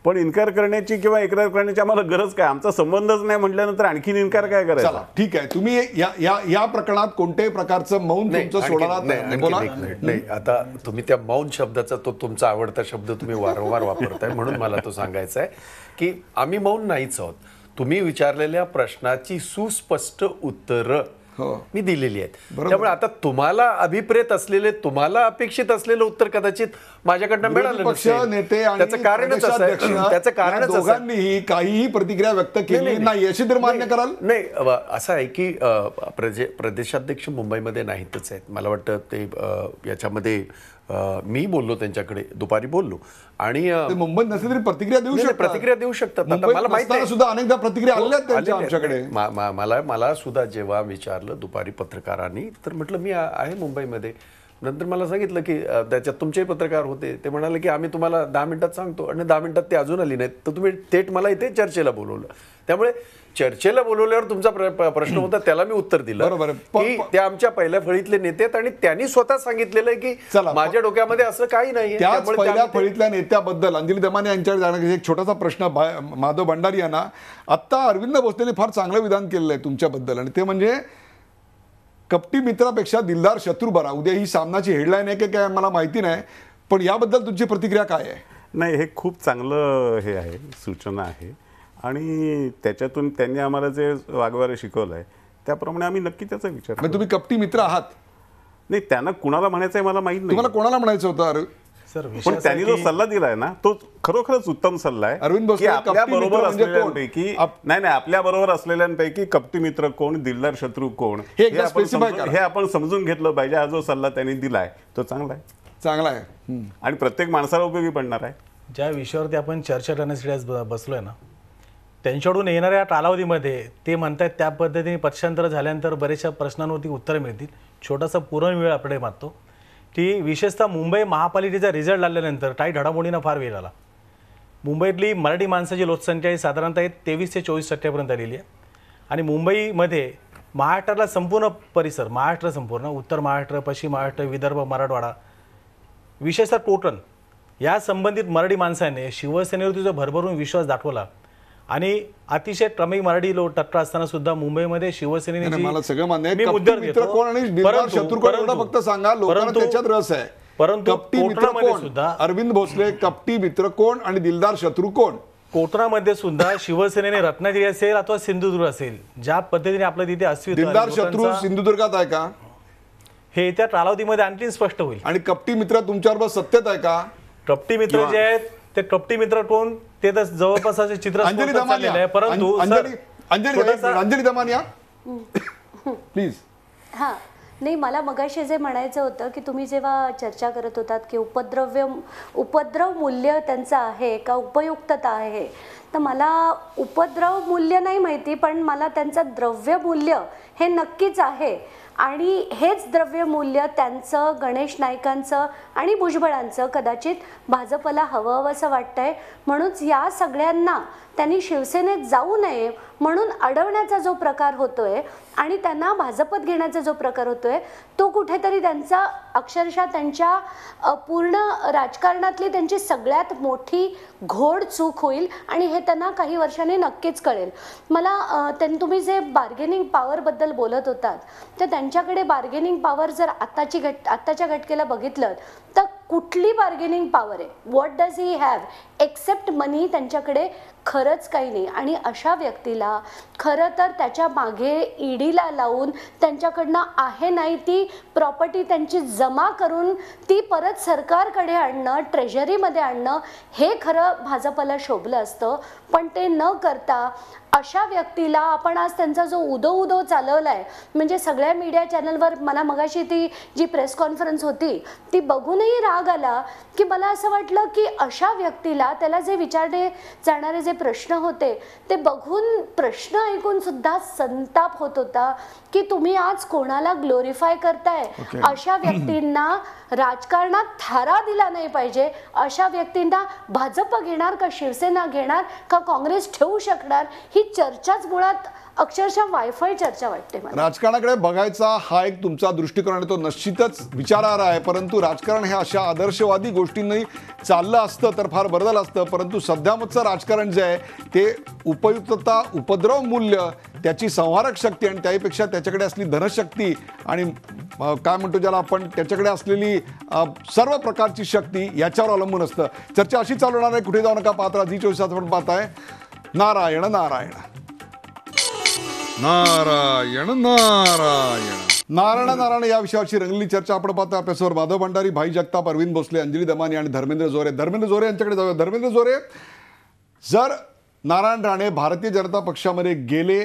पण इन्कार करण्याची किंवा इक्रार करण्याची आम्हाला गरज काय? आमचा संबंधच नाही म्हटल्यानंतर आणखीन इन्कार काय करायचा? चला ठीक आहे, तुम्ही या प्रकरणात कोणत्याही प्रकारचं मौन तुमचं सोडणार बोला. नाही, आता तुम्ही त्या मौन शब्दाचा, तो तुमचा आवडता शब्द तुम्ही वारंवार वापरताय, म्हणून मला तो सांगायचा आहे की आम्ही मौन नाहीच आहोत. तुम्ही विचारलेल्या प्रश्नाची सुस्पष्ट उत्तरं मी दिलेली आहेत. त्यामुळे आता तुम्हाला अभिप्रेत असलेले, तुम्हाला अपेक्षित असलेलं उत्तर कदाचित माझ्याकडनं मिळालं पक्ष नसेल. नेते आणि त्याचं कारणच असं आहे, प्रदेशाध्यक्ष त्याचं या कारणच असं आहे. दोघांनीही काहीही प्रतिक्रिया व्यक्त केली नाही, याची तर मान्य कराल? नाही, असं आहे की प्रदेशाध्यक्ष मुंबईमध्ये नाहीतच आहेत. मला वाटतं ते याच्यामध्ये मी बोललो त्यांच्याकडे, दुपारी बोललो आणि ते मुंबईत नसले तरी प्रतिक्रिया देऊ नाही, शकतात. प्रतिक्रिया देऊ शकतात. आता मुंबईत मला माहिती नसताना आहे सुद्धा अनेकदा प्रतिक्रिया आल्या आहेत त्यांच्या आलेल्या आमच्याकडे. आहेत. मला सुद्धा जेव्हा विचारलं दुपारी पत्रकारांनी, तर म्हटलं मी आहे मुंबईमध्ये. नंतर मला सांगितलं की त्याच्यात तुमचे पत्रकार होते, ते म्हणाले की आम्ही तुम्हाला 10 मिनिटात सांगतो, आणि 10 मिनिटात ते अजून आली नाहीत, तर तुम्ही थेट मला इथे चर्चेला बोलवलं. त्यामुळे चर्चेला बोलवल्यावर तुमचा प्रश्न होता, त्याला मी उत्तर दिलं बरोबर आहे. की ते आमच्या पहिल्या फळीतले नेते आहेत आणि त्यांनी स्वतः सांगितलेलं आहे की चला, माझ्या डोक्यामध्ये असं काही नाही. त्याच पहिल्या फळीतल्या नेत्याबद्दल अंजली दमाने यांच्याकडे जाण्याचा एक छोटासा प्रश्न माधव भंडारी यांना. आत्ता अरविंद भोसलेने फार चांगलं विधान केलेलं आहे तुमच्याबद्दल, आणि ते म्हणजे कपटी मित्रापेक्षा दिलदार शत्रू बरा. उद्या ही सामनाची हेडलाईन आहे की काय मला माहिती नाही, पण याबद्दल तुमची प्रतिक्रिया काय आहे? नाही, हे खूप चांगलं हे आहे, सूचना आहे, आणि त्याच्यातून त्यांनी आम्हाला जे वागवायला शिकवलं आहे त्याप्रमाणे आम्ही नक्की त्याचा विचार करू. म्हणजे तुम्ही कपटी मित्र आहात? नाही, त्यांना कुणाला म्हणायचं आहे मला माहीत नाही, तुम्हाला कोणाला म्हणायचं होतं? सर, पण त्यांनी जो सल्ला दिलाय ना तो खरोखरच उत्तम सल्ला आहे. अरविंद भोसले की आपल्या कपटी मित्र बरोबर म्हणजे कोण? असलेल्यांपैकी नाही, आपल्या बरोबर असलेल्यांपैकी कपटी मित्र कोण, दिलदार शत्रू कोण, हे एकदा specify करा. हे आपण समजून घेतलं पाहिजे. हा जो सल्ला त्यांनी दिलाय तो चांगला आहे, चांगला आहे आणि प्रत्येक माणसाला उपयोगी पडणार आहे. ज्या विषयावरती आपण चर्चा करण्यासाठी आज बसलोय ना, त्यांच्याकडून येणाऱ्या कालावधीमध्ये ते म्हणतात त्या पद्धतीने पक्षांतर झाल्यानंतर बऱ्याचशा प्रश्नांवरती उत्तरं मिळतील. छोटासा पुरणवेळ आपल्याकडे मागतो की विशेषतः मुंबई महापालिकेचा रिझल्ट लागल्यानंतर काही घडामोडींना फार वेळ आला. मुंबईतली मराठी माणसाची लोकसंख्या ही साधारणतः 23 ते 24% आलेली आहे, आणि मुंबईमध्ये महाराष्ट्राला संपूर्ण परिसर, महाराष्ट्र संपूर्ण, उत्तर महाराष्ट्र, पश्चिम महाराष्ट्र, विदर्भ, मराठवाडा, विशेषतः कोकण या संबंधित मराठी माणसाने शिवसेनेवरती जो भरभरून विश्वास दाखवला आणि अतिशय क्रमिक मराठी लोक टक्कर असताना सुद्धा मुंबईमध्ये शिवसेनेने नाही, जी- मला सगळं मान्य आहे. मी कपटी मुद्द्यावर मित्र घेतो. कोण आणि दिलदार परंतु- शत्रू कोण एवढं परंतु- फक्त सांगा, लोकांना परंतु- त्याच्यात रस आहे. परंतु कपटी मित्र कोकणामध्ये कोण, सुद्धा- अरविंद भोसले कपटी मित्र कोण आणि दिलदार शत्रू कोण? कोकणामध्ये सुद्धा शिवसेनेने रत्नागिरी असेल अथवा सिंधुदुर्ग असेल, ज्या पद्धतीने आपलं तिथे अस्तित्व आहे, दिलदार शत्रू लोकांचा- सिंधुदुर्गात आहे का? हे त्या कालावधीमध्ये आणखी स्पष्ट होईल. आणि कपटी मित्र तुमच्याबरोबर सत्तेत आहे का? कपटी मित्र जे आहेत ते कपटी मित्र कोण, ते तर जवळपास असे चित्र अंजली स्पष्ट दमानिया, चाललेलं आहे. परंतु अंजली दमानिया प्लीज. हां नाही, मला मगाशी जे म्हणायचं होतं की तुम्ही जेव्हा चर्चा करत होतात की उपद्रव मूल्य त्यांचं आहे का उपयुक्तता आहे, तर मला उपद्रव मूल्य नाही माहिती, पण मला त्यांचं द्रव्य मूल्य हे नक्कीच आहे. आणि हेच द्रव्यमूल्य त्यांचं, गणेश नाईकांचं आणि भुजबळांचं कदाचित भाजपला हवं असं वाटतंय. म्हणूनच या सगळ्यांना त्यांनी शिवसेनेत जाऊ नये म्हणून अडवण्याचा जो प्रकार होतोय आणि त्यांना भाजपत घेण्याचा जो प्रकार होतोय, तो कुठेतरी त्यांचा अक्षरशः त्यांच्या पूर्ण राजकारणातली त्यांची सगळ्यात मोठी घोड चूक होईल आणि हे त्यांना काही वर्षांनी नक्कीच कळेल. मला तुम्ही जे बार्गेनिंग पॉवरबद्दल बोलत होतात, तर त्यांच्याकडे बार्गेनिंग पॉवर जर आत्ताच्या घटकेला बघितलं तर कुठली बार्गेनिंग पॉवर आहे? What does he have except money? त्यांच्याकडे खरंच काही नाही. आणि अशा व्यक्तीला खरं तर त्याच्या मागे ईडीला लावून त्यांच्याकडनं आहे नाही ती प्रॉपर्टी त्यांची जमा करून ती परत सरकारकडे आणणं, ट्रेझरीमध्ये आणणं, हे खरं भाजपला शोभलं असतं. पण ते न करता अशा व्यक्तीला आपण आज त्यांचा जो उदो चालवलाय, म्हणजे सगळ्या मीडिया चॅनलवर मला मगाशी ती जी प्रेस कॉन्फरन्स होती ती बघूनही राग आला की मला असं वाटलं की अशा व्यक्तीला त्याला जे विचारले जाणारे जे प्रश्न होते ते बघून, प्रश्न ऐकून सुद्धा संताप होत होता की तुम्ही आज कोणाला ग्लोरिफाय करताय. अशा व्यक्तींना राजकारणात थारा दिला नाही पाहिजे. अशा व्यक्तींना भाजप घेणार का शिवसेना घेणार का काँग्रेस ठेवू शकणार, ही चर्चाच मुळात अक्षरशः वायफाय चर्चा वाटते मला. राजकारणाकडे बघायचा हा एक तुमचा दृष्टिकोन आहे, तो निश्चितच विचारार्ह आहे. परंतु राजकारण हे अशा आदर्शवादी गोष्टींनी चाललं असतं तर फार बरं झालं असतं. परंतु सध्यामधचं राजकारण जे आहे ते उपयुक्तता, उपद्रव मूल्य, त्याची संहारक शक्ती आणि त्यापेक्षा त्याच्याकडे असलेली धनशक्ती आणि काय म्हणतो ज्याला आपण, त्याच्याकडे असलेली सर्व प्रकारची शक्ती याच्यावर अवलंबून असतं. चर्चा अशी चालू होणार आहे. कुठे जाऊ नका, पाहता जी 24 आपण पाहताय. नारायण नारायण नारायण नारायण नारायण नारायण या विषयावरची रंगलेली चर्चा आपण पाहतो. आपल्यासमोर माधव भंडारी, भाई जगताप, अरविंद भोसले, अंजली दमानी आणि धर्मेंद्र जोरे. धर्मेंद्र जोरे यांच्याकडे जाऊया. धर्मेंद्र जोरे, जर नारायण राणे भारतीय जनता पक्षामध्ये गेले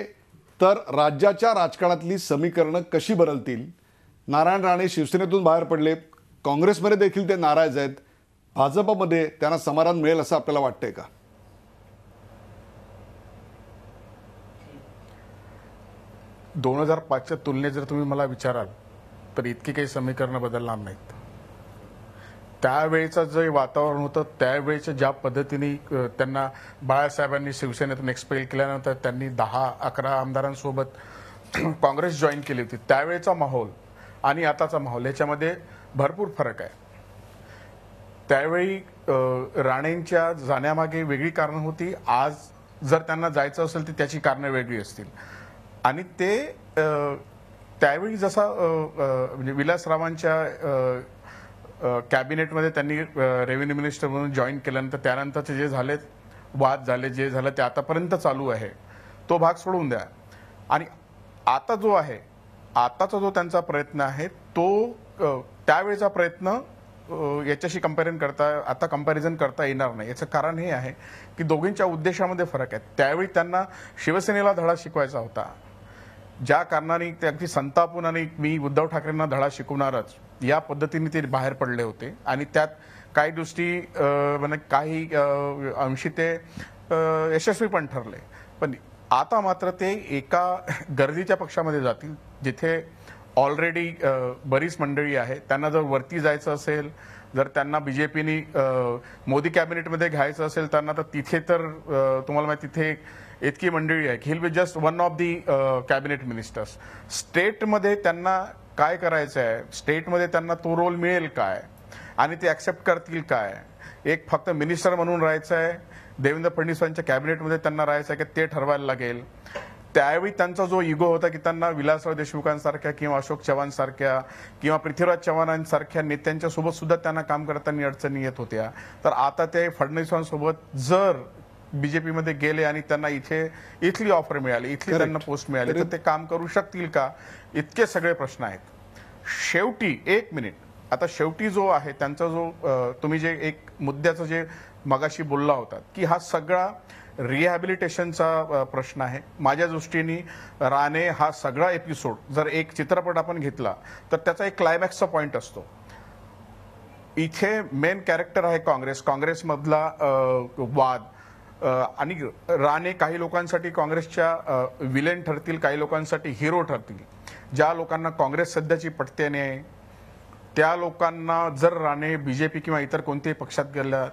तर राज्याच्या राजकारणातली समीकरणं कशी बदलतील? नारायण राणे शिवसेनेतून बाहेर पडले, काँग्रेसमध्ये देखील ते नाराज आहेत, भाजपमध्ये त्यांना समाधान मिळेल असं आपल्याला वाटतंय का? 2005च्या तुलनेत जर तुम्ही मला विचाराल तर इतकी काही समीकरणं बदलणार नाहीत. त्यावेळेचं जे वातावरण होतं, त्यावेळेच्या ज्या पद्धतीने त्यांना बाळासाहेबांनी शिवसेनेतून एक्सपेल केल्यानंतर त्यांनी 10-11 आमदारांसोबत काँग्रेस जॉईन केली होती, त्यावेळेचा माहोल आणि आताचा माहोल याच्यामध्ये भरपूर फरक आहे. त्यावेळी राणेंच्या जाण्यामागे वेगळी कारणं होती. आज जर त्यांना जायचं असेल तर त्याची कारणं वेगळी असतील. आणि ते त्यावेळी जसा म्हणजे विलासरावांच्या कॅबिनेटमध्ये त्यांनी रेव्हेन्यू मिनिस्टर म्हणून जॉईन केल्यानंतर त्यानंतरचे जे झाले वाद झाले, जे झालं ते आतापर्यंत चालू आहे, तो भाग सोडून द्या. आणि आता जो आहे, आताचा जो त्यांचा प्रयत्न आहे तो त्यावेळेचा प्रयत्न याच्याशी आता कंपॅरिझन करता येणार नाही. याचं कारण हे आहे की दोघींच्या उद्देशामध्ये फरक आहे. त्यावेळी त्यांना शिवसेनेला धडा शिकवायचा होता, ज्या कारणाने ते अगदी संतापून आणि मी उद्धव ठाकरेंना धडा शिकवणारच या पद्धतीने ते बाहेर पडले होते. आणि त्यात काही दृष्टी म्हणजे काही अंशी ते यशस्वी पण ठरले. पण आता मात्र ते एका गर्दीच्या पक्षामध्ये जातील जिथे ऑलरेडी बरीच मंडळी आहे. त्यांना जर वरती जायचं असेल, जर त्यांना बीजेपीनी मोदी कॅबिनेटमध्ये घ्यायचं असेल त्यांना, तर तिथे तर तुम्हाला माहिती तिथे इतकी मंडळी आहे की hill be just one of the cabinet ministers. स्टेटमध्ये त्यांना काय करायचं आहे, स्टेटमध्ये त्यांना तो रोल मिळेल काय आणि ते ऍक्सेप्ट करतील काय. एक फक्त मिनिस्टर म्हणून राहायचं आहे, देवेंद्र फडणवीसांच्या कॅबिनेटमध्ये त्यांना राहायचं आहे की ते ठरवायला लागेल. त्यावेळी त्यांचा जो इगो होता की त्यांना विलासराव देशमुखांसारख्या किंवा अशोक चव्हाणसारख्या किंवा पृथ्वीराज चव्हाणांसारख्या नेत्यांच्या सोबत सुद्धा त्यांना काम करताना अडचणी येत होत्या. तर आता ते फडणवीसांसोबत जर बीजेपीमध्ये गेले आणि त्यांना इथली ऑफर मिळाली, इथली त्यांना पोस्ट मिळाली, तर ते काम करू शकतील का, इतके सगळे प्रश्न आहेत. शेवटी एक मिनिट, आता शेवटी जो आहे त्यांचा जो तुम्ही जे एक मुद्द्याचं जे मगाशी बोलला होता की हा सगळा रिहॅबिलिटेशनचा प्रश्न आहे. माझ्या दृष्टीने राणे हा सगळा एपिसोड जर एक चित्रपट आपण घेतला तर त्याचा एक क्लायमॅक्सचा पॉइंट असतो. इथे मेन कॅरेक्टर आहे काँग्रेसमधला वाद आणि राणे काही लोकांसाठी काँग्रेसच्या विलेन ठरतील, काही लोकांसाठी हिरो ठरतील. ज्या लोकांना काँग्रेस सध्याची पटते नाही त्या लोकांना जर राणे बीजेपी किंवा इतर कोणत्याही पक्षात गेल्या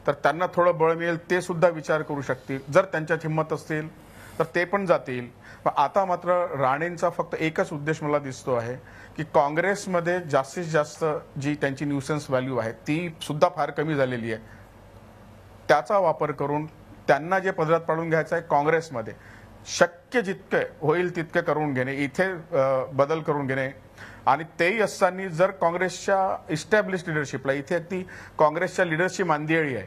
तर त्यांना थोडं बळ मिळेल, ते सुद्धा विचार करू शकतील. जर त्यांच्यात हिंमत असतील तर ते पण जातील. पण आता मात्र राणेंचा फक्त एकच उद्देश मला दिसतो आहे की काँग्रेसमध्ये जास्तीत जास्त जी त्यांची न्यूसन्स व्हॅल्यू आहे ती सुद्धा फार कमी झालेली आहे. त्याचा वापर करून त्यांना जे पदरात पाडून घ्यायचं आहे काँग्रेसमध्ये शक्य जितके होईल तितके करून घेणे, इथे बदल करून घेणे. आणि तेही असताना जर काँग्रेसच्या इस्टॅब्लिश लिडरशिपला, इथे अगदी काँग्रेसच्या लिडरची मांदियाळी आहे,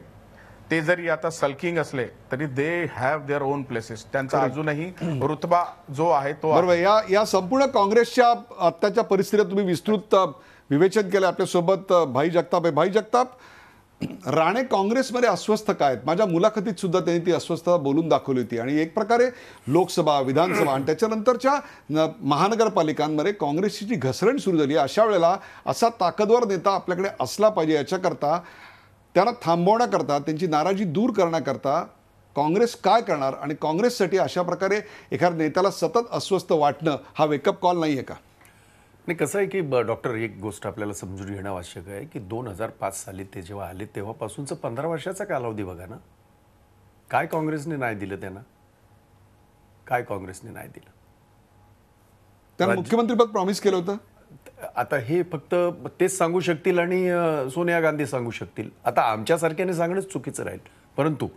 ते जरी आता सल्किंग असले तरी they have their own places. त्यांचा अजूनही रुतबा जो आहे तो बरोबर. या संपूर्ण काँग्रेसच्या आत्ताच्या परिस्थितीत तुम्ही विस्तृत विवेचन केलं. आपल्यासोबत भाई जगताप आहे. भाई जगताप, राणे काँग्रेसमध्ये अस्वस्थ काय आहेत? माझ्या मुलाखतीत सुद्धा त्यांनी ती अस्वस्थता बोलून दाखवली होती. आणि एक प्रकारे लोकसभा, विधानसभा आणि त्याच्यानंतरच्या महानगरपालिकांमध्ये काँग्रेसची जी घसरण सुरू झाली, अशा वेळेला असा ताकदवर नेता आपल्याकडे असला पाहिजे. याच्याकरता, त्यांना थांबवण्याकरता, त्यांची नाराजी दूर करण्याकरता काँग्रेस काय करणार? आणि काँग्रेससाठी अशा प्रकारे एखाद्या नेत्याला सतत अस्वस्थ वाटणं हा वेकअप कॉल नाही आहे का? नाही, कसं आहे की डॉक्टर, एक गोष्ट आपल्याला समजून घेणं आवश्यक आहे की 2005 साली ते जेव्हा आले तेव्हापासूनचं 15 वर्षाचा कालावधी बघा ना. काय काँग्रेसने नाही दिलं त्यांना? काय काँग्रेसने नाही दिलं? त्यांना मुख्यमंत्रीपद प्रॉमिस केलं होतं. आता हे फक्त तेच सांगू शकतील आणि सोनिया गांधी सांगू शकतील. आता आमच्यासारख्याने सांगणंच चुकीचं राहील. परंतु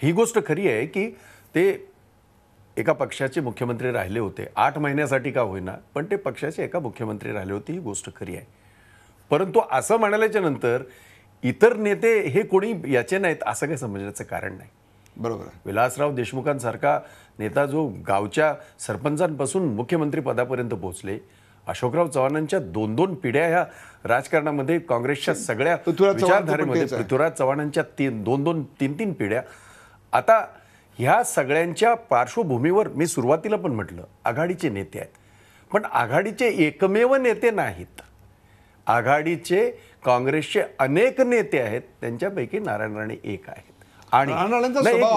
ही गोष्ट खरी आहे की ते एका पक्षाचे मुख्यमंत्री राहिले होते. 8 महिन्यासाठी का होईना, पण ते पक्षाचे एका मुख्यमंत्री राहिले होते, ही गोष्ट खरी आहे. परंतु असं म्हणाल्याच्या नंतर इतर नेते हे कोणी याचे नाहीत असं काही समजण्याचं कारण नाही. बरोबर. विलासराव देशमुखांसारखा नेता जो गावच्या सरपंचांपासून मुख्यमंत्री पदापर्यंत पोहोचले, अशोकराव चव्हाणांच्या 2-2 पिढ्या ह्या राजकारणामध्ये काँग्रेसच्या सगळ्या विचारधारेमध्ये, पृथ्वीराज चव्हाणांच्या 2-2, 3-3 पिढ्या. आता ह्या सगळ्यांच्या पार्श्वभूमीवर मी सुरुवातीला पण म्हटलं आघाडीचे नेते आहेत, पण आघाडीचे एकमेव नेते नाहीत. आघाडीचे काँग्रेसचे अनेक नेते आहेत, त्यांच्यापैकी नारायण राणे एक आहेत. आणि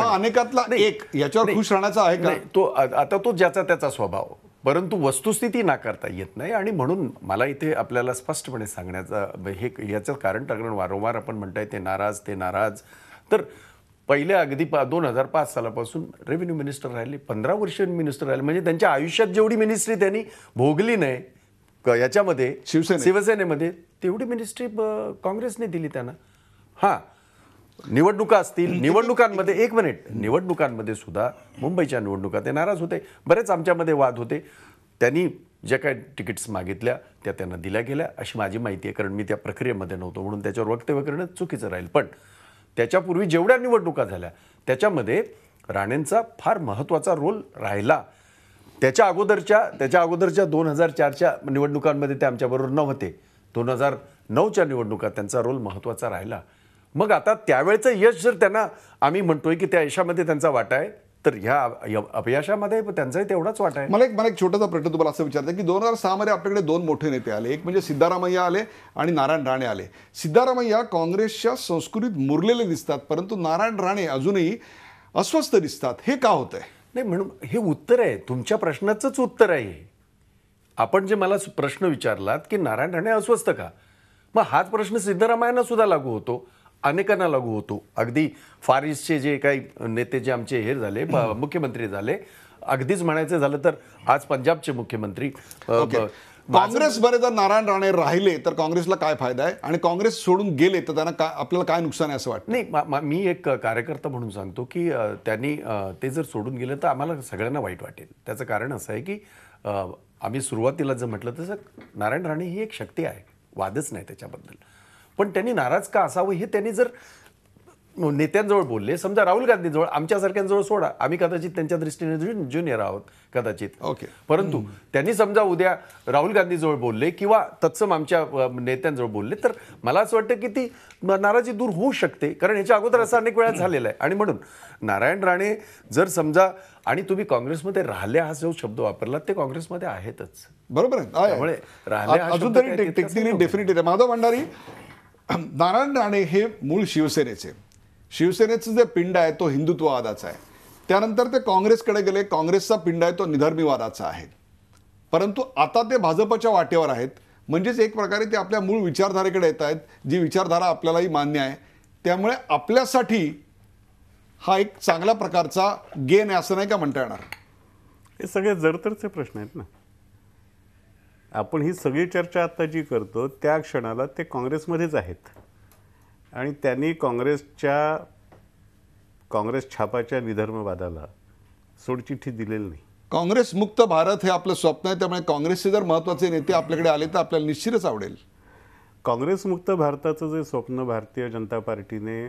अनेकातला एक, याच्यावर खुश राहण्याचा आहे का? तो आता तो ज्याचा त्याचा स्वभाव, परंतु वस्तुस्थिती नाकारता येत नाही. आणि म्हणून मला इथे आपल्याला स्पष्टपणे सांगण्याचं हे याचं कारण टाकणं, वारंवार आपण म्हणताय ते नाराज. तर पहिल्या अगदी 2005 सालापासून रेव्हेन्यू मिनिस्टर राहिले, 15 वर्ष मिनिस्टर राहिले. म्हणजे त्यांच्या आयुष्यात जेवढी मिनिस्ट्री त्यांनी भोगली नाही याच्यामध्ये शिवसेनेमध्ये, तेवढी मिनिस्ट्री काँग्रेसने दिली त्यांना. हां, निवडणुका असतील, निवडणुकांमध्ये एक मिनिट, निवडणुकांमध्ये सुद्धा मुंबईच्या निवडणुका ते नाराज होते. बरेच आमच्यामध्ये वाद होते. त्यांनी ज्या काय तिकीट्स मागितल्या त्या त्यांना दिल्या गेल्या अशी माझी माहिती आहे, कारण मी त्या प्रक्रियेमध्ये नव्हतो म्हणून त्याच्यावर वक्तव्य करणं चुकीचं राहील. पण त्याच्यापूर्वी जेवढ्या निवडणुका झाल्या त्याच्यामध्ये राणेंचा फार महत्त्वाचा रोल राहिला. त्याच्या अगोदरच्या 2004च्या निवडणुकांमध्ये ते आमच्याबरोबर नव्हते. 2009च्या निवडणुका त्यांचा रोल महत्त्वाचा राहिला. मग आता त्यावेळचं यश जर त्यांना आम्ही म्हणतोय की त्या यशामध्ये त्यांचा वाटा आहे, तर ह्या अपयशामध्ये त्यांचाही तेवढाच वाटा आहे. मला एक छोटासा प्रश्न तुम्हाला असं विचारतं की 2006 मध्ये आपल्याकडे 2 मोठे नेते आले. एक म्हणजे सिद्धारामय्या आले आणि नारायण राणे आले. सिद्धारामय्या काँग्रेसच्या संस्कृतीत मुरलेले दिसतात, परंतु नारायण राणे अजूनही अस्वस्थ दिसतात. हे का होतंय? नाही, म्हणून हे उत्तर आहे, तुमच्या प्रश्नाचंच उत्तर आहे. आपण जे मला प्रश्न विचारलात की नारायण राणे अस्वस्थ का, मग हाच प्रश्न सिद्धरामय्यांना सुद्धा लागू होतो, अनेकांना लागू होतो. अगदी फार ईस्टचे जे काही नेते जे आमचे हे झाले मुख्यमंत्री झाले, अगदीच म्हणायचं झालं तर आज पंजाबचे मुख्यमंत्री काँग्रेसमध्ये जर नारायण राणे राहिले तर काँग्रेसला काय फायदा आहे, आणि काँग्रेस सोडून गेले तर त्यांना आपल्याला काय नुकसान आहे असं वाटतं? नाही, मी एक कार्यकर्ता म्हणून सांगतो की त्यांनी ते जर सोडून गेले तर आम्हाला सगळ्यांना वाईट वाटेल. त्याचं कारण असं आहे की आम्ही सुरुवातीला जर म्हटलं तसं नारायण राणे ही एक शक्ती आहे, वादच नाही त्याच्याबद्दल. पण त्यांनी नाराज का असावं हे त्यांनी जर नेत्यांजवळ बोलले, समजा राहुल गांधीजवळ, आमच्यासारख्यांजवळ सोडा, आम्ही कदाचित त्यांच्या दृष्टीने ज्युनियर आहोत कदाचित, ओके, परंतु त्यांनी समजा उद्या राहुल गांधीजवळ बोलले किंवा तत्सम आमच्या नेत्यांजवळ बोलले तर मला असं वाटतं की ती नाराजी दूर होऊ शकते, कारण ह्याच्या अगोदर असं अनेक वेळा झालेलं आहे. आणि म्हणून नारायण राणे जर समजा, आणि तुम्ही काँग्रेसमध्ये राहिले हा जो शब्द वापरला, ते काँग्रेसमध्ये आहेतच, बरोबर आहे. त्यामुळे राहिले हा अजून शब्द तरी काय तितकासा टेक्निकली नव्हता. डेफिनेटली माधव भंडारी, नारायण राणे हे मूळ शिवसेनेचे, शिवसेनेचं जे पिंड आहे तो हिंदुत्ववादाचा आहे. त्यानंतर ते काँग्रेसकडे गेले, काँग्रेसचा पिंड आहे तो निधर्मीवादाचा आहे. परंतु आता ते भाजपच्या वाटेवर आहेत, म्हणजेच एक प्रकारे ते आपल्या मूळ विचारधारेकडे येत आहेत, जी विचारधारा आपल्यालाही मान्य आहे. त्यामुळे आपल्यासाठी हा एक चांगल्या प्रकारचा गेन आहे असं नाही का म्हणता येणार? हे सगळे जडतरचे प्रश्न आहेत ना. आपण ही सगळी चर्चा आता जी करतो त्या क्षणाला ते काँग्रेसमध्येच आहेत, आणि त्यांनी काँग्रेस छापाच्या निधर्मवादाला सोडचिठ्ठी दिलेली नाही. काँग्रेस मुक्त भारत हे आपलं स्वप्न आहे, त्यामुळे काँग्रेसचे जर महत्त्वाचे नेते आपल्याकडे आले तर आपल्याला निश्चितच आवडेल. काँग्रेसमुक्त भारताचं जे स्वप्न भारतीय जनता पार्टीने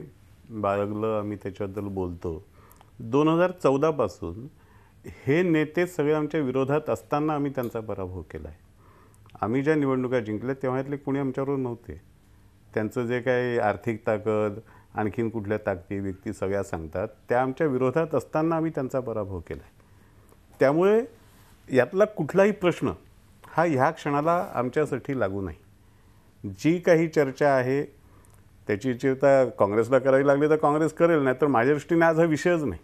बाळगलं, आम्ही त्याच्याबद्दल बोलतो. 2014 पासून हे नेते सगळे आमच्या विरोधात असताना आम्ही त्यांचा पराभव केला आहे. आम्ही ज्या निवडणुका जिंकल्या तेव्हातले कुणी आमच्याबरोबर नव्हते. त्यांचं जे काही आर्थिक ताकद, आणखीन कुठल्या ताकदी व्यक्ती सगळ्या सांगतात, त्या आमच्या विरोधात असताना आम्ही त्यांचा पराभव केला आहे. त्यामुळे यातला कुठलाही प्रश्न हा ह्या क्षणाला आमच्यासाठी लागू नाही. जी काही चर्चा आहे त्याची चर्चा काँग्रेसला करावी लागली तर काँग्रेस करेल, नाही तर माझ्या दृष्टीने आज हा विषयच नाही.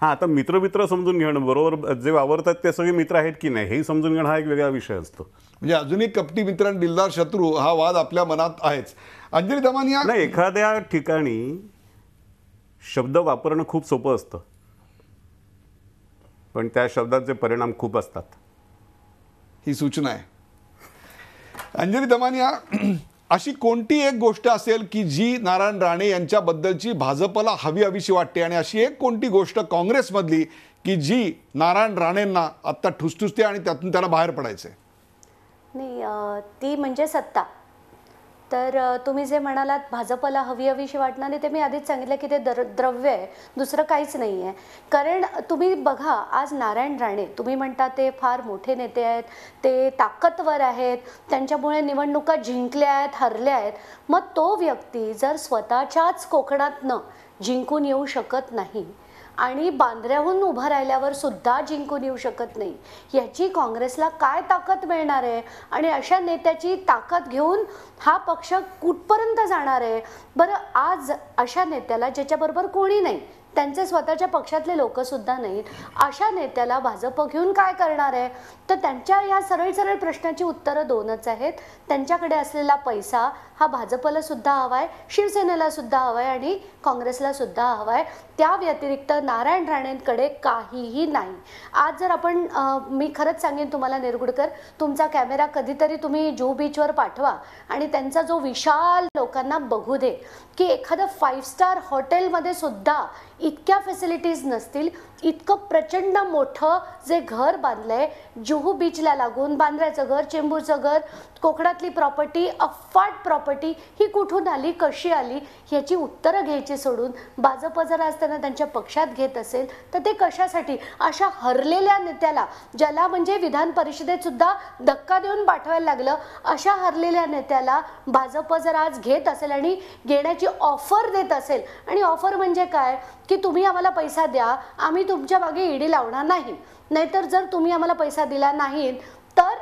हां, आता मित्र समजून घेणं, बरोबर जे वावरतात ते सगळे मित्र आहेत की नाही हेही समजून घेणं हा एक वेगळा विषय असतो. म्हणजे अजूनही कपटी मित्र आणि दिलदार शत्रू हा वाद आपल्या मनात आहेच. अंजली दमानिया, नाही, एखाद्या ठिकाणी शब्द वापरणं खूप सोपं असतं, पण त्या शब्दाचे परिणाम खूप असतात. ही सूचना आहे. अंजली दमानिया, अशी कोणती एक गोष्ट असेल की जी नारायण राणे यांच्याबद्दलची भाजपला हवीशी वाटते, आणि अशी एक कोणती गोष्ट काँग्रेसमधली की जी नारायण राणेंना आत्ता ठुसठुसते आणि त्यातून त्याला बाहेर पडायचंय? नाही, ती म्हणजे सत्ता. तर तुम्ही जे म्हणालात भाजपला हवीशी वाटणारे, ते मी आधीच सांगितलं की ते द्रव्य आहे, दुसरं काहीच नाही आहे. कारण तुम्ही बघा, आज नारायण राणे, तुम्ही म्हणता ते फार मोठे नेते आहेत, ते ताकदवर आहेत, त्यांच्यामुळे निवडणुका जिंकल्या आहेत, हरल्या आहेत. मग तो व्यक्ती जर स्वतःच्याच कोकणातनं जिंकून येऊ शकत नाही आणि बांद्र्याहून उभं राहिल्यावर सुद्धा जिंकून येऊ शकत नाही, याची काँग्रेसला काय ताकद मिळणार आहे? आणि अशा नेत्याची ताकद घेऊन हा पक्ष कुठपर्यंत जाणार आहे? बरं, आज अशा नेत्याला, ज्याच्याबरोबर कोणी नाही, त्यांचे स्वतःच्या पक्षातले लोकसुद्धा नाहीत, अशा नेत्याला भाजप घेऊन काय करणार आहे? तर त्यांच्या या सरळ प्रश्नाची उत्तरं दोनच आहेत. त्यांच्याकडे असलेला पैसा हा भाजपला सुद्धा हवा आहे, शिवसेनेला सुद्धा हवा आहे आणि काँग्रेसला सुद्धा हवा आहे. त्या व्यतिरिक्त नारायण राणेंकडे काहीही नाही. आज जर आपण, मी खरंच सांगेन तुम्हाला निरगुडकर, तुमचा कॅमेरा कधीतरी तुम्ही जुहू बीचवर पाठवा आणि त्यांचा जो विशाल लोकांना बघू दे की एखादं 5 स्टार हॉटेलमध्ये सुद्धा इतक्या फॅसिलिटीज नसतील, इतकं प्रचंड मोठं जे घर बांधलंय जुहू बीचला लागून, बांद्र्याचं घर, चेंबूरचं घर, कोकणातली प्रॉपर्टी, अफाट प्रॉपर्टी, ही कुठून आली, कशी आली, ह्याची उत्तरं घ्यायची सोडून भाजप जर आज त्यांना त्यांच्या पक्षात घेत असेल तर ते कशासाठी? अशा हरलेल्या नेत्याला, ज्याला म्हणजे विधान परिषदेत सुद्धा धक्का देऊन पाठवायला लागलं, अशा हरलेल्या नेत्याला भाजप जर आज घेत असेल आणि घेण्याची ऑफर देत असेल, आणि ऑफर म्हणजे काय की तुम्ही आम्हाला पैसा द्या, आम्ही तुमच्या मागे ईडी लावणार नाही, नाहीतर जर तुम्ही आम्हाला पैसा दिला नाही तर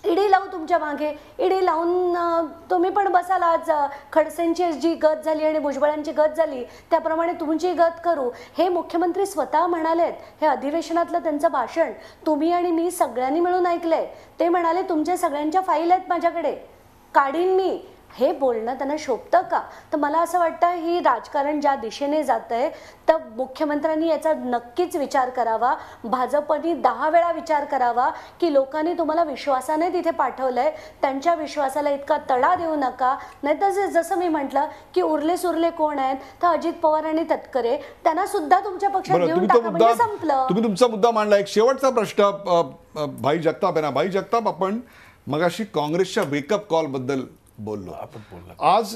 ईडी लावू तुमच्या मागे, ईडी लावून तुम्ही पण बसाल. आज खडसेंची जी गत झाली आणि भुजबळांची गत झाली त्याप्रमाणे तुमची गत करू, हे मुख्यमंत्री स्वतः म्हणालेत. हे अधिवेशनातलं त्यांचं भाषण तुम्ही आणि मी सगळ्यांनी मिळून ऐकलंय. ते म्हणाले तुमच्या सगळ्यांच्या फाईल आहेत माझ्याकडे, काढीन मी. हे बोलणं त्यांना शोभतं का? तर मला असं वाटतं ही राजकारण ज्या दिशेने जात आहे तर मुख्यमंत्र्यांनी याचा नक्कीच विचार करावा. भाजपनी 10 वेळा विचार करावा की लोकांनी तुम्हाला विश्वासाने तिथे पाठवलंय, त्यांच्या विश्वासाला इतका तडा देऊ नका. नाहीतर जसं मी म्हटलं की उरले सुरले कोण आहेत तर अजित पवार आणि तटकरे, त्यांना सुद्धा तुमच्या पक्षात घेऊन टाका, म्हणजे संपलं. तुम्ही तुमचा मुद्दा मांडला. एक शेवटचा प्रश्न भाई जगताप आहे ना. भाई जगताप, आपण मगाशी काँग्रेसच्या वेकअप कॉल बद्दल बोललो. आज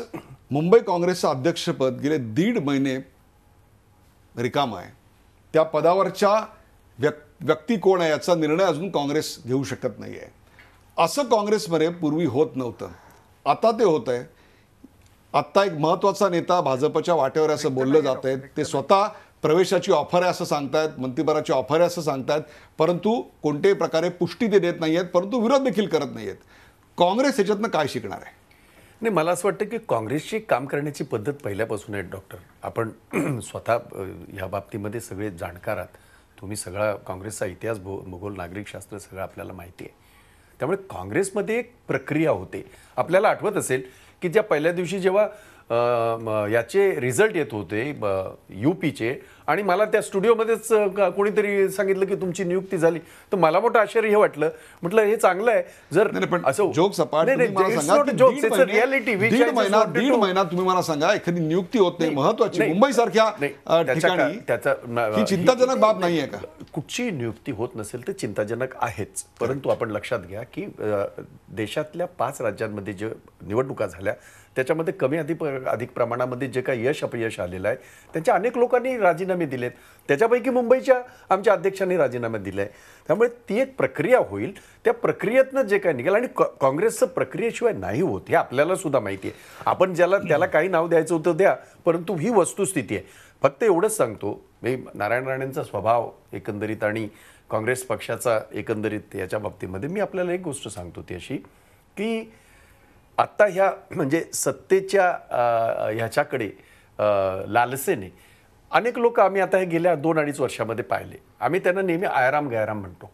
मुंबई काँग्रेसचं अध्यक्षपद गेले 1.5 महिने रिकाम आहे. त्या पदावरच्या व्यक्ती कोण आहे याचा निर्णय अजून काँग्रेस घेऊ शकत नाही आहे. असं काँग्रेसमध्ये पूर्वी होत नव्हतं, आता ते होत आहे. आत्ता एक महत्त्वाचा नेता भाजपच्या वाटेवर असं बोललं जात आहे. ते स्वतः प्रवेशाची ऑफर आहे असं सांगतायत, मंत्रिपदाची ऑफर आहे असं सांगतायत, परंतु कोणत्याही प्रकारे पुष्टी ते देत नाही आहेत, परंतु विरोध देखील करत नाही आहेत. काँग्रेस ह्याच्यातनं काय शिकणार आहे? नाही, मला असं वाटतं की काँग्रेसची काम करण्याची पद्धत पहिल्यापासून आहे डॉक्टर. आपण स्वतः ह्या बाबतीमध्ये सगळे जाणकार आहात. तुम्ही सगळा काँग्रेसचा इतिहास, भूगोल, नागरिकशास्त्र सगळं आपल्याला माहिती आहे. त्यामुळे काँग्रेसमध्ये एक प्रक्रिया होते. आपल्याला आठवत असेल की ज्या पहिल्या दिवशी जेव्हा याचे रिझल्ट येत होते UPचे, आणि मला त्या स्टुडिओमध्येच कोणीतरी सांगितलं की तुमची नियुक्ती झाली, तर मला मोठं आश्चर्य हे वाटलं. म्हटलं हे चांगलं आहे. जर असं जोक सपाट, दीड महिना तुम्ही मला सांगा एखादी नियुक्ती होत नाही महत्वाची मुंबईसारख्या ठिकाणी, ही चिंताजनक बाब नाही आहे का? कुठची नियुक्ती होत नसेल तर चिंताजनक आहेच, परंतु आपण लक्षात घ्या की देशातल्या 5 राज्यांमध्ये जे निवडणुका झाल्या त्याच्यामध्ये कमी अधिक प्रमाणामध्ये जे काही यश अपयश आलेलं आहे त्यांच्या अनेक लोकांनी राजीनामे दिलेत. त्याच्यापैकी मुंबईच्या आमच्या अध्यक्षांनी राजीनामे दिले आहे. त्यामुळे ती एक प्रक्रिया होईल. त्या प्रक्रियेतनं जे काही निघेल, आणि काँग्रेसचं प्रक्रियेशिवाय नाही होत हे आपल्याला सुद्धा माहिती आहे. आपण त्याला काही नाव द्यायचं होतं द्या, परंतु ही वस्तुस्थिती आहे. फक्त एवढंच सांगतो मी, नारायण राणेंचा स्वभाव एकंदरीत आणि काँग्रेस पक्षाचा एकंदरीत याच्या बाबतीमध्ये मी आपल्याला एक गोष्ट सांगतो ती अशी की आत्ता ह्या म्हणजे सत्तेच्या ह्याच्याकडे लालसेने अनेक लोक आम्ही आता हे गेल्या 2-2.5 वर्षामध्ये पाहिले. आम्ही त्यांना नेहमी आयराम गैराम म्हणतो.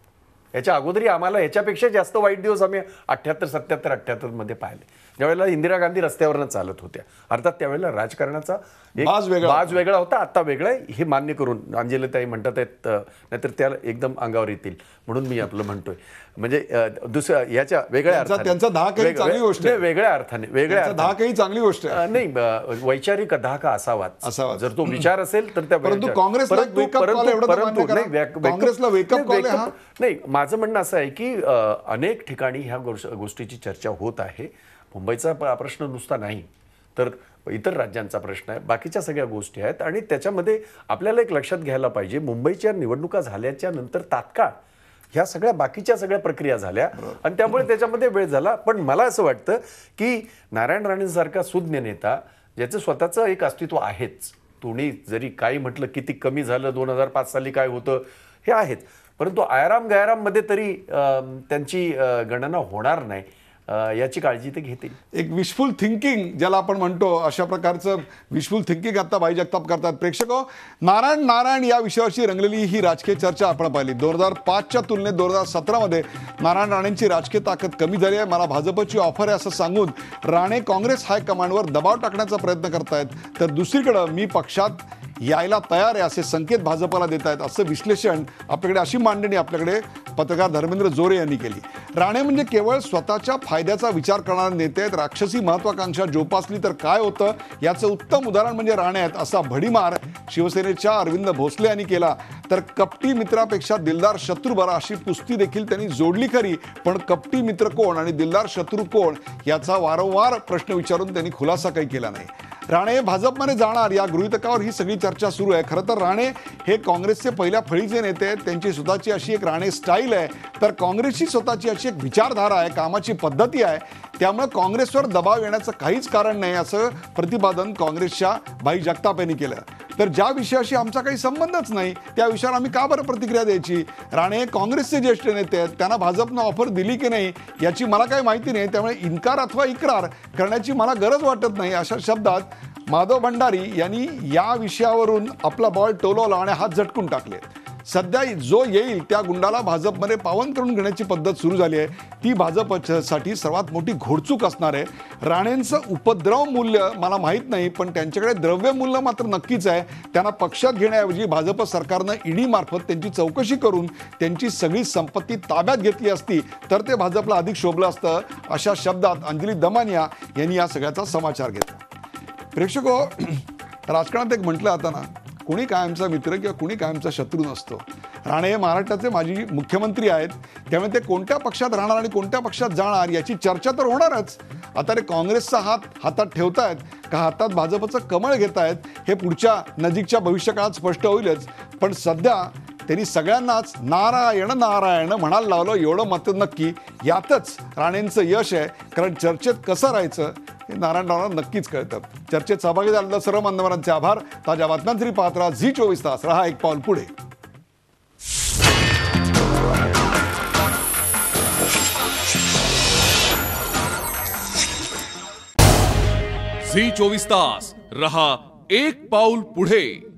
याच्या अगोदरही आम्हाला याच्यापेक्षा जास्त वाईट दिवस आम्ही 78, 77, 78 मध्ये पाहिले, ज्यावेळेला इंदिरा गांधी रस्त्यावरनं चालत होत्या. अर्थात त्यावेळेला राजकारणाचा बाज वेगळा होता, आता वेगळा आहे हे मान्य करून अंजलीताई म्हणतात आहेत, नाहीतर त्याला एकदम अंगावर येतील म्हणून मी आपलं म्हणतोय. म्हणजे दुसऱ्या याच्या वेगळ्या अर्थाने, त्यांचा 10 काही चांगली गोष्ट आहे, वेगळ्या अर्थाने, वेगळ्या 10 काही चांगली गोष्ट आहे. नाही, वैचारिक धाका असावाच जर तो विचार असेल तर त्या. परंतु काँग्रेसला वेकअप कॉल नाही, माझं म्हणणं असं आहे की अनेक ठिकाणी ह्या गोष्टीची चर्चा होत आहे. मुंबईचा प्रश्न नुसता नाही तर इतर राज्यांचा प्रश्न आहे, बाकीच्या सगळ्या गोष्टी आहेत. आणि त्याच्यामध्ये आपल्याला एक लक्षात घ्यायला पाहिजे, मुंबईच्या निवडणुका झाल्याच्या नंतर तात्काळ ह्या सगळ्या बाकीच्या सगळ्या प्रक्रिया झाल्या आणि त्यामुळे त्याच्यामध्ये वेळ झाला. पण मला असं वाटतं की नारायण राणेंसारखा सुज्ञ नेता ज्याचं स्वतःचं एक अस्तित्व आहेच, तुम्ही जरी काही म्हटलं किती कमी झालं 2005 साली काय होतं हे आहेच, परंतु आयराम गैराम मध्ये तरी त्यांची गणना होणार नाही याची काळजी ते घेतील. एक विशफुल थिंकिंग ज्याला आपण म्हणतो, अशा प्रकारचं विशफुल थिंकिंग आता भाई जगताप करतात. प्रेक्षक, नारायण या विषयावरची रंगलेली ही राजकीय चर्चा आपण पाहिली. 2005च्या तुलनेत 2017मध्ये नारायण राणेंची राजकीय ताकद कमी झाली आहे. मला भाजपची ऑफर आहे असं सांगून राणे काँग्रेस हायकमांडवर दबाव टाकण्याचा प्रयत्न करतायत, तर दुसरीकडं मी पक्षात यायला तयार आहे असे संकेत भाजपला देत आहेत, असं विश्लेषण आपल्याकडे, अशी मांडणी आपल्याकडे पत्रकार धर्मेंद्र जोरे यांनी केली. राणे म्हणजे केवळ स्वतःच्या फायद्याचा विचार करणारे नेते आहेत. राक्षसी महत्वाकांक्षा जोपासली तर काय होतं याचं उत्तम उदाहरण म्हणजे राणे आहेत, असा भडीमार शिवसेनेच्या अरविंद भोसले यांनी केला. तर कपटी मित्रापेक्षा दिलदार शत्रू बरा अशी पुस्ती देखील त्यांनी जोडली खरी, पण कपटी मित्र कोण आणि दिलदार शत्रू कोण याचा वारंवार प्रश्न विचारून त्यांनी खुलासा काही केला नाही. राणे भाजपमध्ये जाणार या गृहीतकावर ही सगळी चर्चा सुरू आहे. खरं तर राणे हे काँग्रेसचे पहिल्या फळीचे नेते आहेत. त्यांची स्वतःची अशी एक राणे स्टाईल आहे, तर काँग्रेसची स्वतःची अशी एक विचारधारा आहे, कामाची पद्धती आहे. त्यामुळे काँग्रेसवर दबाव येण्याचं काहीच कारण नाही असं प्रतिपादन काँग्रेसच्या भाई जगताप यांनी केलं. तर ज्या विषयाशी आमचा काही संबंधच नाही त्या विषयावर आम्ही का बरं प्रतिक्रिया द्यायची? राणे काँग्रेसचे ज्येष्ठ नेते आहेत, त्यांना भाजपनं ऑफर दिली की नाही याची मला काही माहिती नाही, त्यामुळे इन्कार अथवा इक्रार करण्याची मला गरज वाटत नाही. अशा शब्दात माधव भंडारी यांनी या विषयावरून आपला बॉल टोलवला आणि हात झटकून टाकले. सध्या जो येईल त्या गुंडाला भाजपमध्ये पावन करून घेण्याची पद्धत सुरू झाली आहे. ती भाजपसाठी सर्वात मोठी घोडचूक असणार आहे. राणेंचं उपद्रव मूल्य मला माहीत नाही, पण त्यांच्याकडे द्रव्य मूल्य मात्र नक्कीच आहे. त्यांना पक्षात घेण्याऐवजी भाजप सरकारनं ईडी मार्फत त्यांची चौकशी करून त्यांची सगळी संपत्ती ताब्यात घेतली असती तर ते भाजपला अधिक शोभलं असतं. अशा शब्दात अंजली दमानिया यांनी या सगळ्याचा समाचार घेतला. प्रेक्षको, राजकारणात एक म्हटलं जातं ना, कुणी कायमचा मित्र किंवा कुणी कायमचा शत्रू नसतो. राणे हे महाराष्ट्राचे माजी मुख्यमंत्री आहेत, त्यामुळे ते कोणत्या पक्षात राहणार आणि कोणत्या पक्षात जाणार याची चर्चा तर होणारच. आता ते काँग्रेसचा हात हातात ठेवतायत का हातात भाजपचं कमळ घेतायत हे पुढच्या नजीकच्या भविष्यकाळात स्पष्ट होईलच. पण सध्या त्यांनी सगळ्यांनाच नारायण नारायण म्हणायला लावलं एवढं मात्र नक्की. यातच राणेंचं यश आहे, कारण चर्चेत कसं राहायचं हे नारायण राणांना नक्कीच कळतं. चर्चेत सहभागी झालेल्या सर्व मान्यवरांचे आभार. ताज्या बातम्यांसाठी पाहत राहा झी 24 तास. रहा एक पाऊल पुढे. झी 24 तास रहा एक पाऊल पुढे.